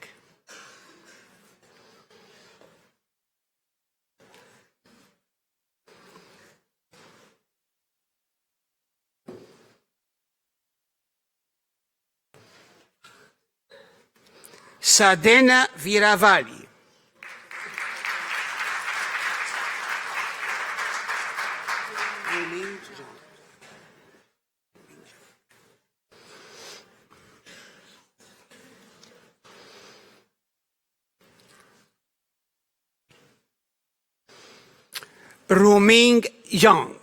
Sadena Viravali. Ruming Yang.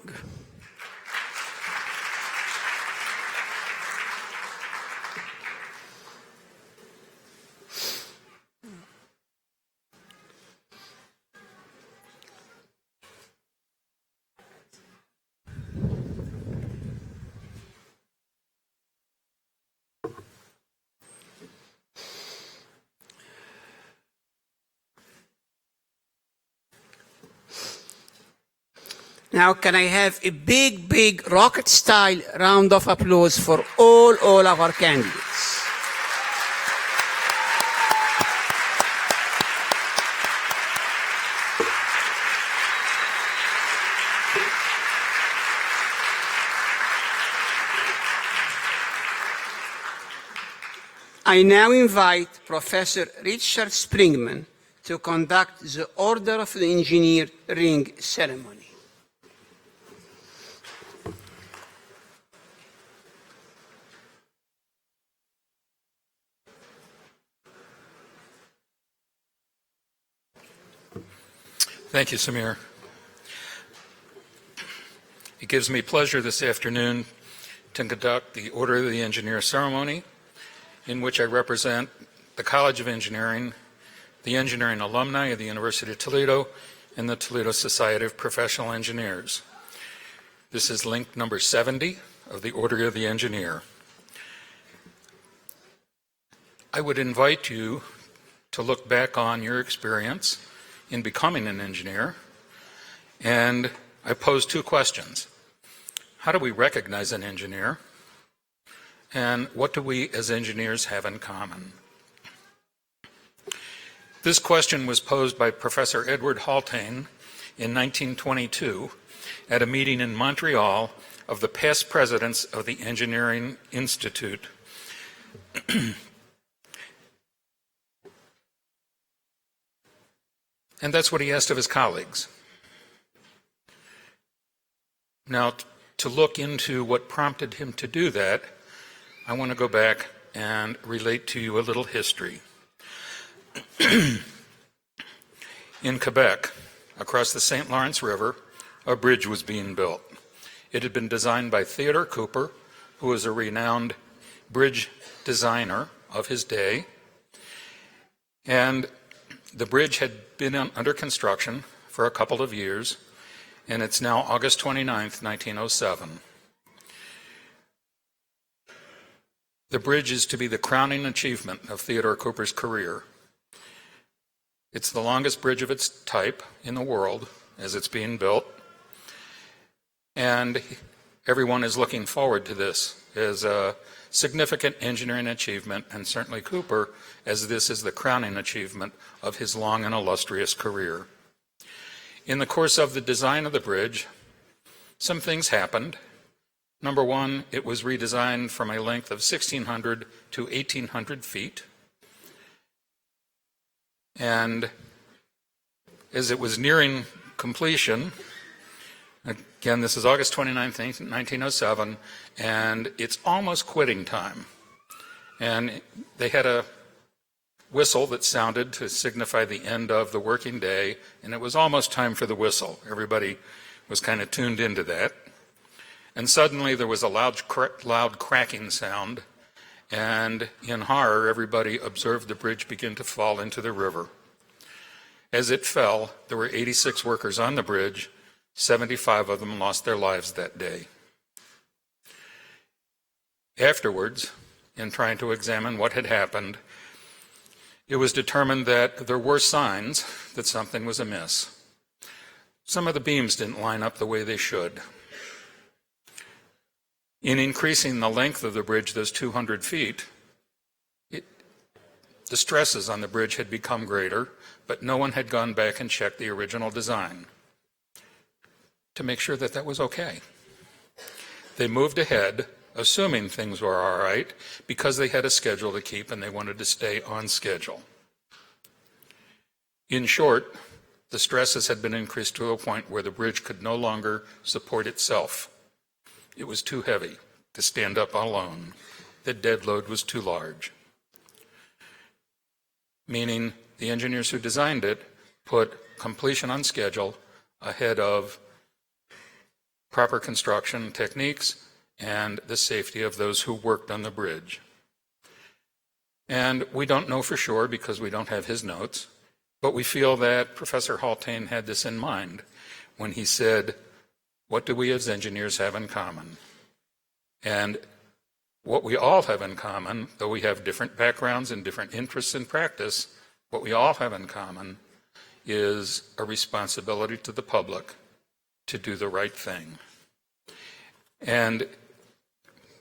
Now, can I have a big rocket-style round of applause for all of our candidates? I now invite Professor Richard Springman to conduct the Order of the Engineer Ring ceremony. Thank you, Samir. It gives me pleasure this afternoon to conduct the Order of the Engineer ceremony, in which I represent the College of Engineering, the engineering alumni of the University of Toledo, and the Toledo Society of Professional Engineers. This is link number 70 of the Order of the Engineer. I would invite you to look back on your experience in becoming an engineer, and I pose two questions. How do we recognize an engineer? And what do we as engineers have in common? This question was posed by Professor Edward Haultain in 1922 at a meeting in Montreal of the past presidents of the Engineering Institute. And that's what he asked of his colleagues. Now, to look into what prompted him to do that, I want to go back and relate to you a little history. In Quebec, across the St. Lawrence River, a bridge was being built. It had been designed by Theodore Cooper, who was a renowned bridge designer of his day. And the bridge had been under construction for a couple of years, and it's now August 29th, 1907. The bridge is to be the crowning achievement of Theodore Cooper's career. It's the longest bridge of its type in the world as it's being built, and everyone is looking forward to this as a significant engineering achievement, and certainly Cooper, as this is the crowning achievement of his long and illustrious career. In the course of the design of the bridge, some things happened. Number one, it was redesigned from a length of 1,600 to 1,800 feet. And as it was nearing completion, again, this is August 29, 1907, and it's almost quitting time. And they had a whistle that sounded to signify the end of the working day, and it was almost time for the whistle. Everybody was kind of tuned into that. And suddenly there was a loud cracking sound, and in horror, everybody observed the bridge begin to fall into the river. As it fell, there were 86 workers on the bridge. 75 of them lost their lives that day. Afterwards, in trying to examine what had happened, it was determined that there were signs that something was amiss. Some of the beams didn't line up the way they should. In increasing the length of the bridge, those 200 feet, the stresses on the bridge had become greater, but no one had gone back and checked the original design to make sure that that was okay. They moved ahead, assuming things were all right, because they had a schedule to keep and they wanted to stay on schedule. In short, the stresses had been increased to a point where the bridge could no longer support itself. It was too heavy to stand up alone. The dead load was too large. Meaning the engineers who designed it put completion on schedule ahead of proper construction techniques and the safety of those who worked on the bridge. And we don't know for sure because we don't have his notes, but we feel that Professor Haultain had this in mind when he said, what do we as engineers have in common? And what we all have in common, though we have different backgrounds and different interests in practice, what we all have in common is a responsibility to the public to do the right thing. And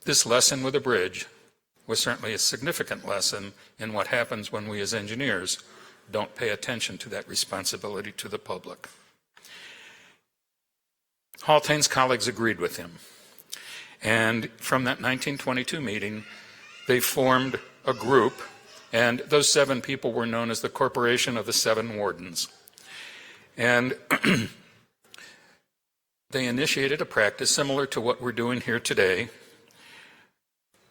this lesson with a bridge was certainly a significant lesson in what happens when we as engineers don't pay attention to that responsibility to the public. Haultain's colleagues agreed with him. And from that 1922 meeting, they formed a group, and those 7 people were known as the Corporation of the 7 Wardens. And they initiated a practice similar to what we're doing here today,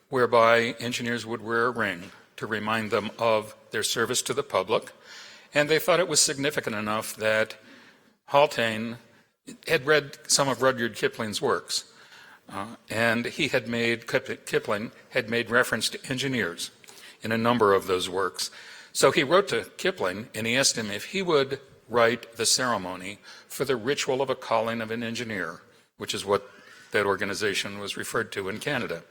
whereby engineers would wear a ring to remind them of their service to the public. And they thought it was significant enough that Haultain had read some of Rudyard Kipling's works. And Kipling had made reference to engineers in a number of those works. So he wrote to Kipling and he asked him if he would write the ceremony for the ritual of a calling of an engineer, which is what that organization was referred to in Canada.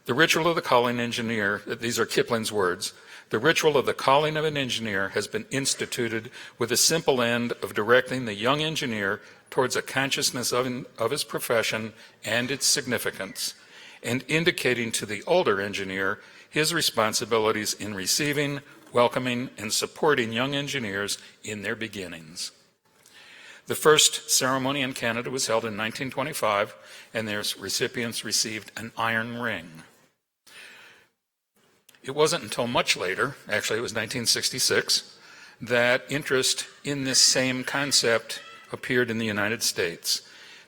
The ritual of the calling engineer, these are Kipling's words, the ritual of the calling of an engineer has been instituted with the simple end of directing the young engineer towards a consciousness of his profession and its significance, and indicating to the older engineer his responsibilities in receiving, welcoming and supporting young engineers in their beginnings. The first ceremony in Canada was held in 1925, and their recipients received an iron ring. It wasn't until much later, actually it was 1966, that interest in this same concept appeared in the United States.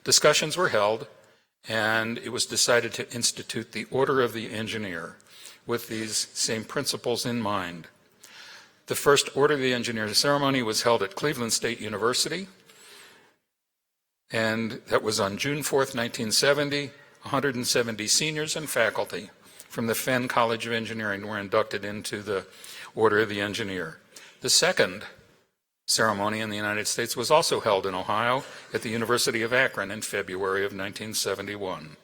Discussions were held, and it was decided to institute the Order of the Engineer with these same principles in mind. The first Order of the Engineer ceremony was held at Cleveland State University, and that was on June 4th, 1970. 170 seniors and faculty from the Fenn College of Engineering were inducted into the Order of the Engineer. The second ceremony in the United States was also held in Ohio at the University of Akron in February of 1971.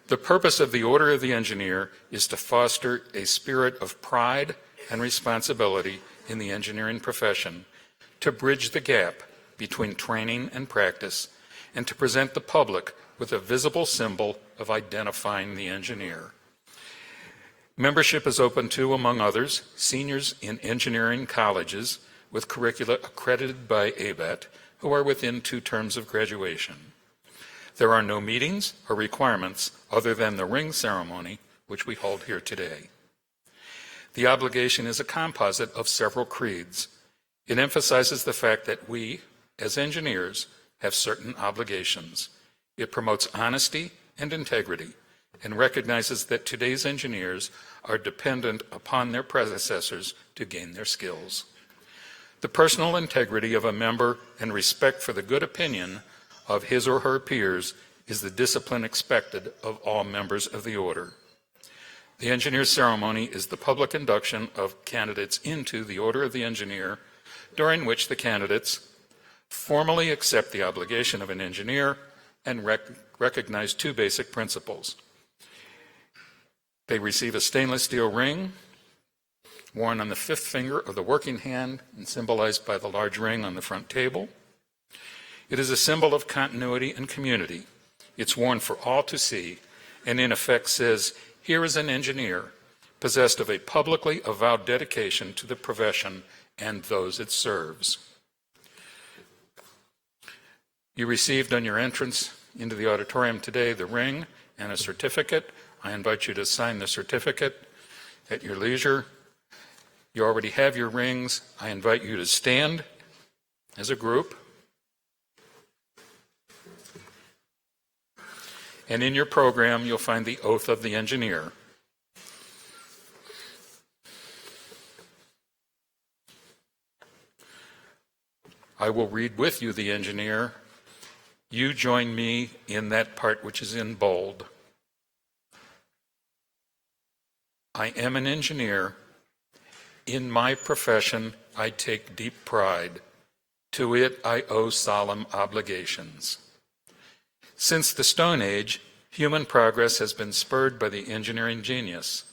The purpose of the Order of the Engineer is to foster a spirit of pride and responsibility in the engineering profession, to bridge the gap between training and practice, and to present the public with a visible symbol of identifying the engineer. Membership is open to, among others, seniors in engineering colleges with curricula accredited by ABET who are within 2 terms of graduation. There are no meetings or requirements other than the ring ceremony, which we hold here today. The obligation is a composite of several creeds. It emphasizes the fact that we, as engineers, have certain obligations. It promotes honesty and integrity and recognizes that today's engineers are dependent upon their predecessors to gain their skills. The personal integrity of a member and respect for the good opinion of his or her peers is the discipline expected of all members of the Order. The Engineer Ceremony is the public induction of candidates into the Order of the Engineer, during which the candidates formally accept the obligation of an engineer and recognize 2 basic principles. They receive a stainless steel ring worn on the 5th finger of the working hand and symbolized by the large ring on the front table. It is a symbol of continuity and community. It's worn for all to see and in effect says, here is an engineer possessed of a publicly avowed dedication to the profession and those it serves. You received on your entrance into the auditorium today the ring and a certificate. I invite you to sign the certificate at your leisure. You already have your rings. I invite you to stand as a group. And in your program, you'll find the Oath of the Engineer. I will read with you the engineer. You join me in that part which is in bold. I am an engineer. In my profession, I take deep pride. To it, I owe solemn obligations. Since the Stone Age, human progress has been spurred by the engineering genius.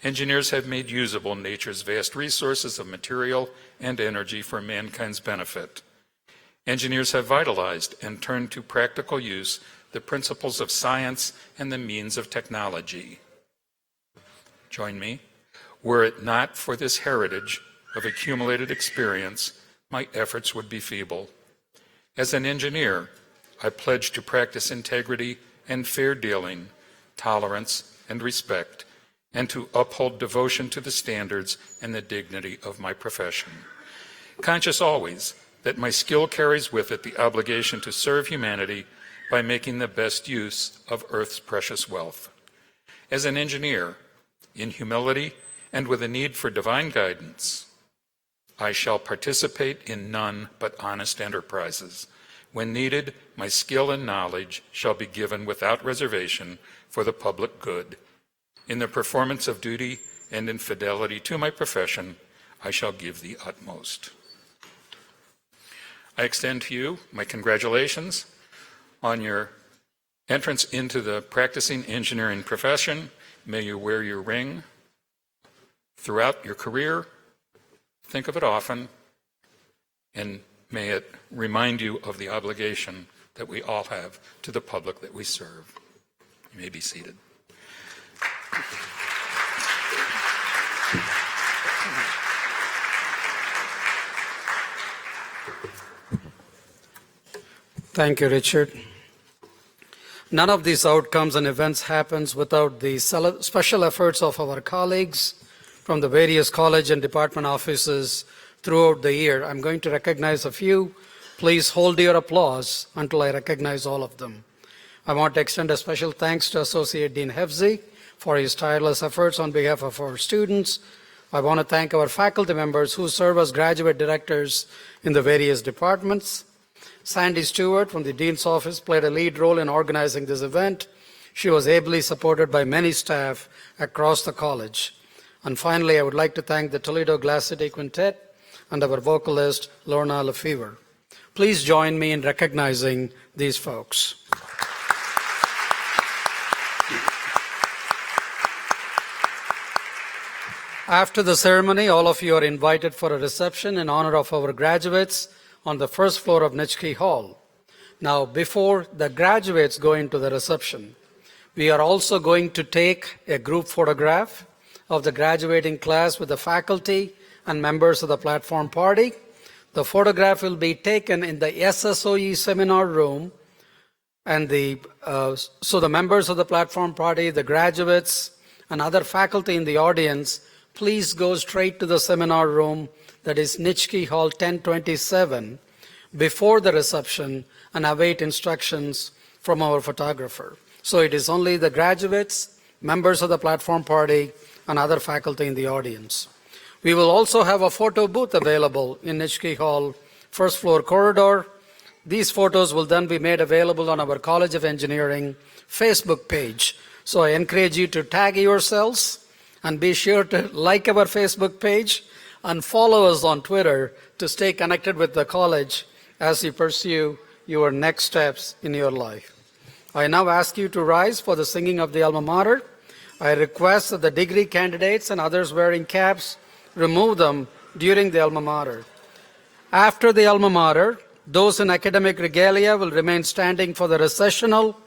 Engineers have made usable nature's vast resources of material and energy for mankind's benefit. Engineers have vitalized and turned to practical use the principles of science and the means of technology. Join me. Were it not for this heritage of accumulated experience, my efforts would be feeble. As an engineer, I pledge to practice integrity and fair dealing, tolerance and respect, and to uphold devotion to the standards and the dignity of my profession. Conscious always that my skill carries with it the obligation to serve humanity by making the best use of Earth's precious wealth. As an engineer, in humility and with a need for divine guidance, I shall participate in none but honest enterprises. When needed, my skill and knowledge shall be given without reservation for the public good. In the performance of duty and in fidelity to my profession, I shall give the utmost. I extend to you my congratulations on your entrance into the practicing engineering profession. May you wear your ring throughout your career. Think of it often, and may it remind you of the obligation that we all have to the public that we serve. You may be seated. Thank you, Richard. None of these outcomes and events happens without the special efforts of our colleagues from the various college and department offices throughout the year. I'm going to recognize a few. Please hold your applause until I recognize all of them. I want to extend a special thanks to Associate Dean Hefzi for his tireless efforts on behalf of our students. I want to thank our faculty members who serve as graduate directors in the various departments. Sandy Stewart from the Dean's Office played a lead role in organizing this event. She was ably supported by many staff across the college. And finally, I would like to thank the Toledo Glass City Quintet and our vocalist, Lorna Lefevre. Please join me in recognizing these folks. After the ceremony, all of you are invited for a reception in honor of our graduates on the first floor of Nitschke Hall. Now, before the graduates go into the reception, we are also going to take a group photograph of the graduating class with the faculty and members of the platform party. The photograph will be taken in the SSOE seminar room, and so the members of the platform party, the graduates, and other faculty in the audience, please go straight to the seminar room, that is Nitschke Hall 1027, before the reception and await instructions from our photographer. So it is only the graduates, members of the platform party, and other faculty in the audience. We will also have a photo booth available in Nitschke Hall, first floor corridor. These photos will then be made available on our College of Engineering Facebook page. So I encourage you to tag yourselves and be sure to like our Facebook page and follow us on Twitter to stay connected with the college as you pursue your next steps in your life. I now ask you to rise for the singing of the alma mater. I request that the degree candidates and others wearing caps remove them during the alma mater. After the alma mater, those in academic regalia will remain standing for the recessional.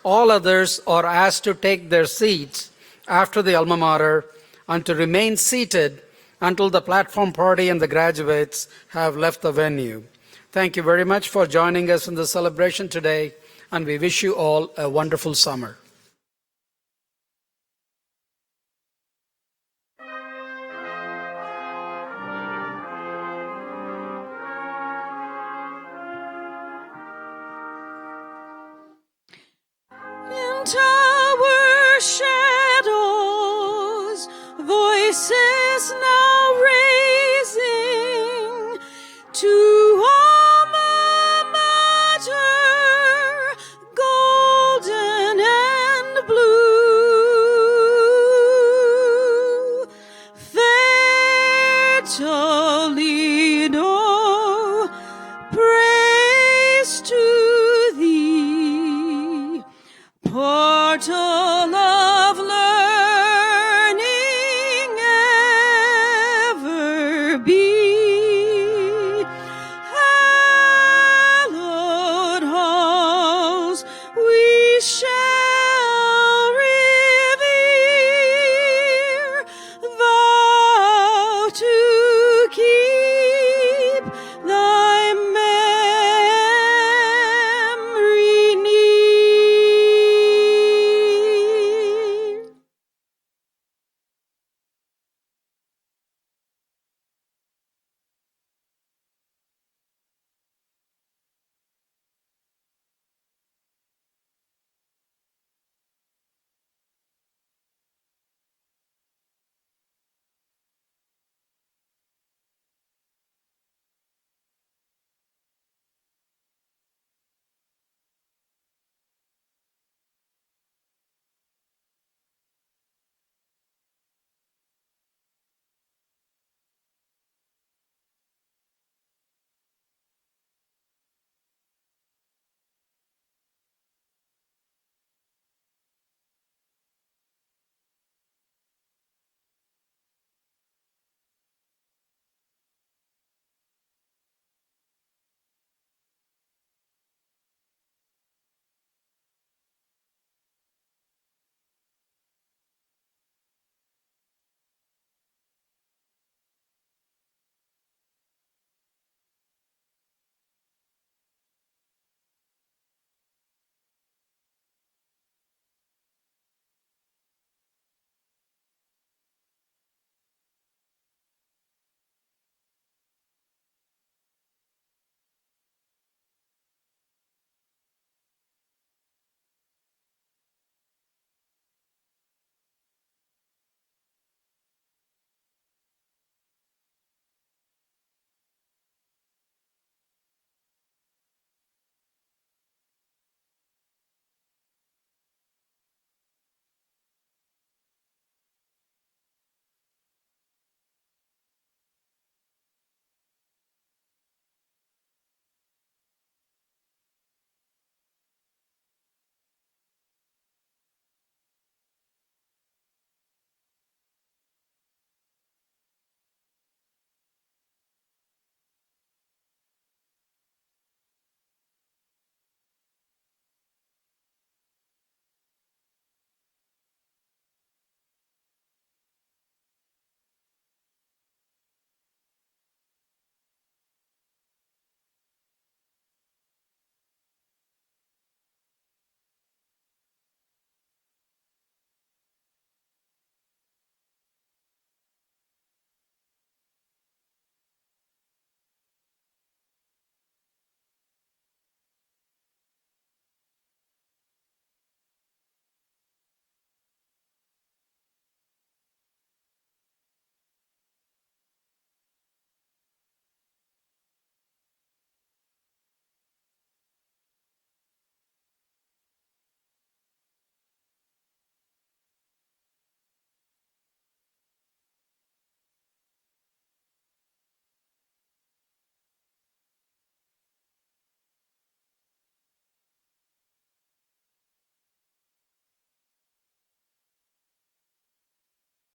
All others are asked to take their seats after the alma mater and to remain seated until the platform party and the graduates have left the venue. Thank you very much for joining us in the celebration today, and we wish you all a wonderful summer. In tower shadows, voices now raising to alma mater, golden and blue. Fair Toledo, praise to thee, portal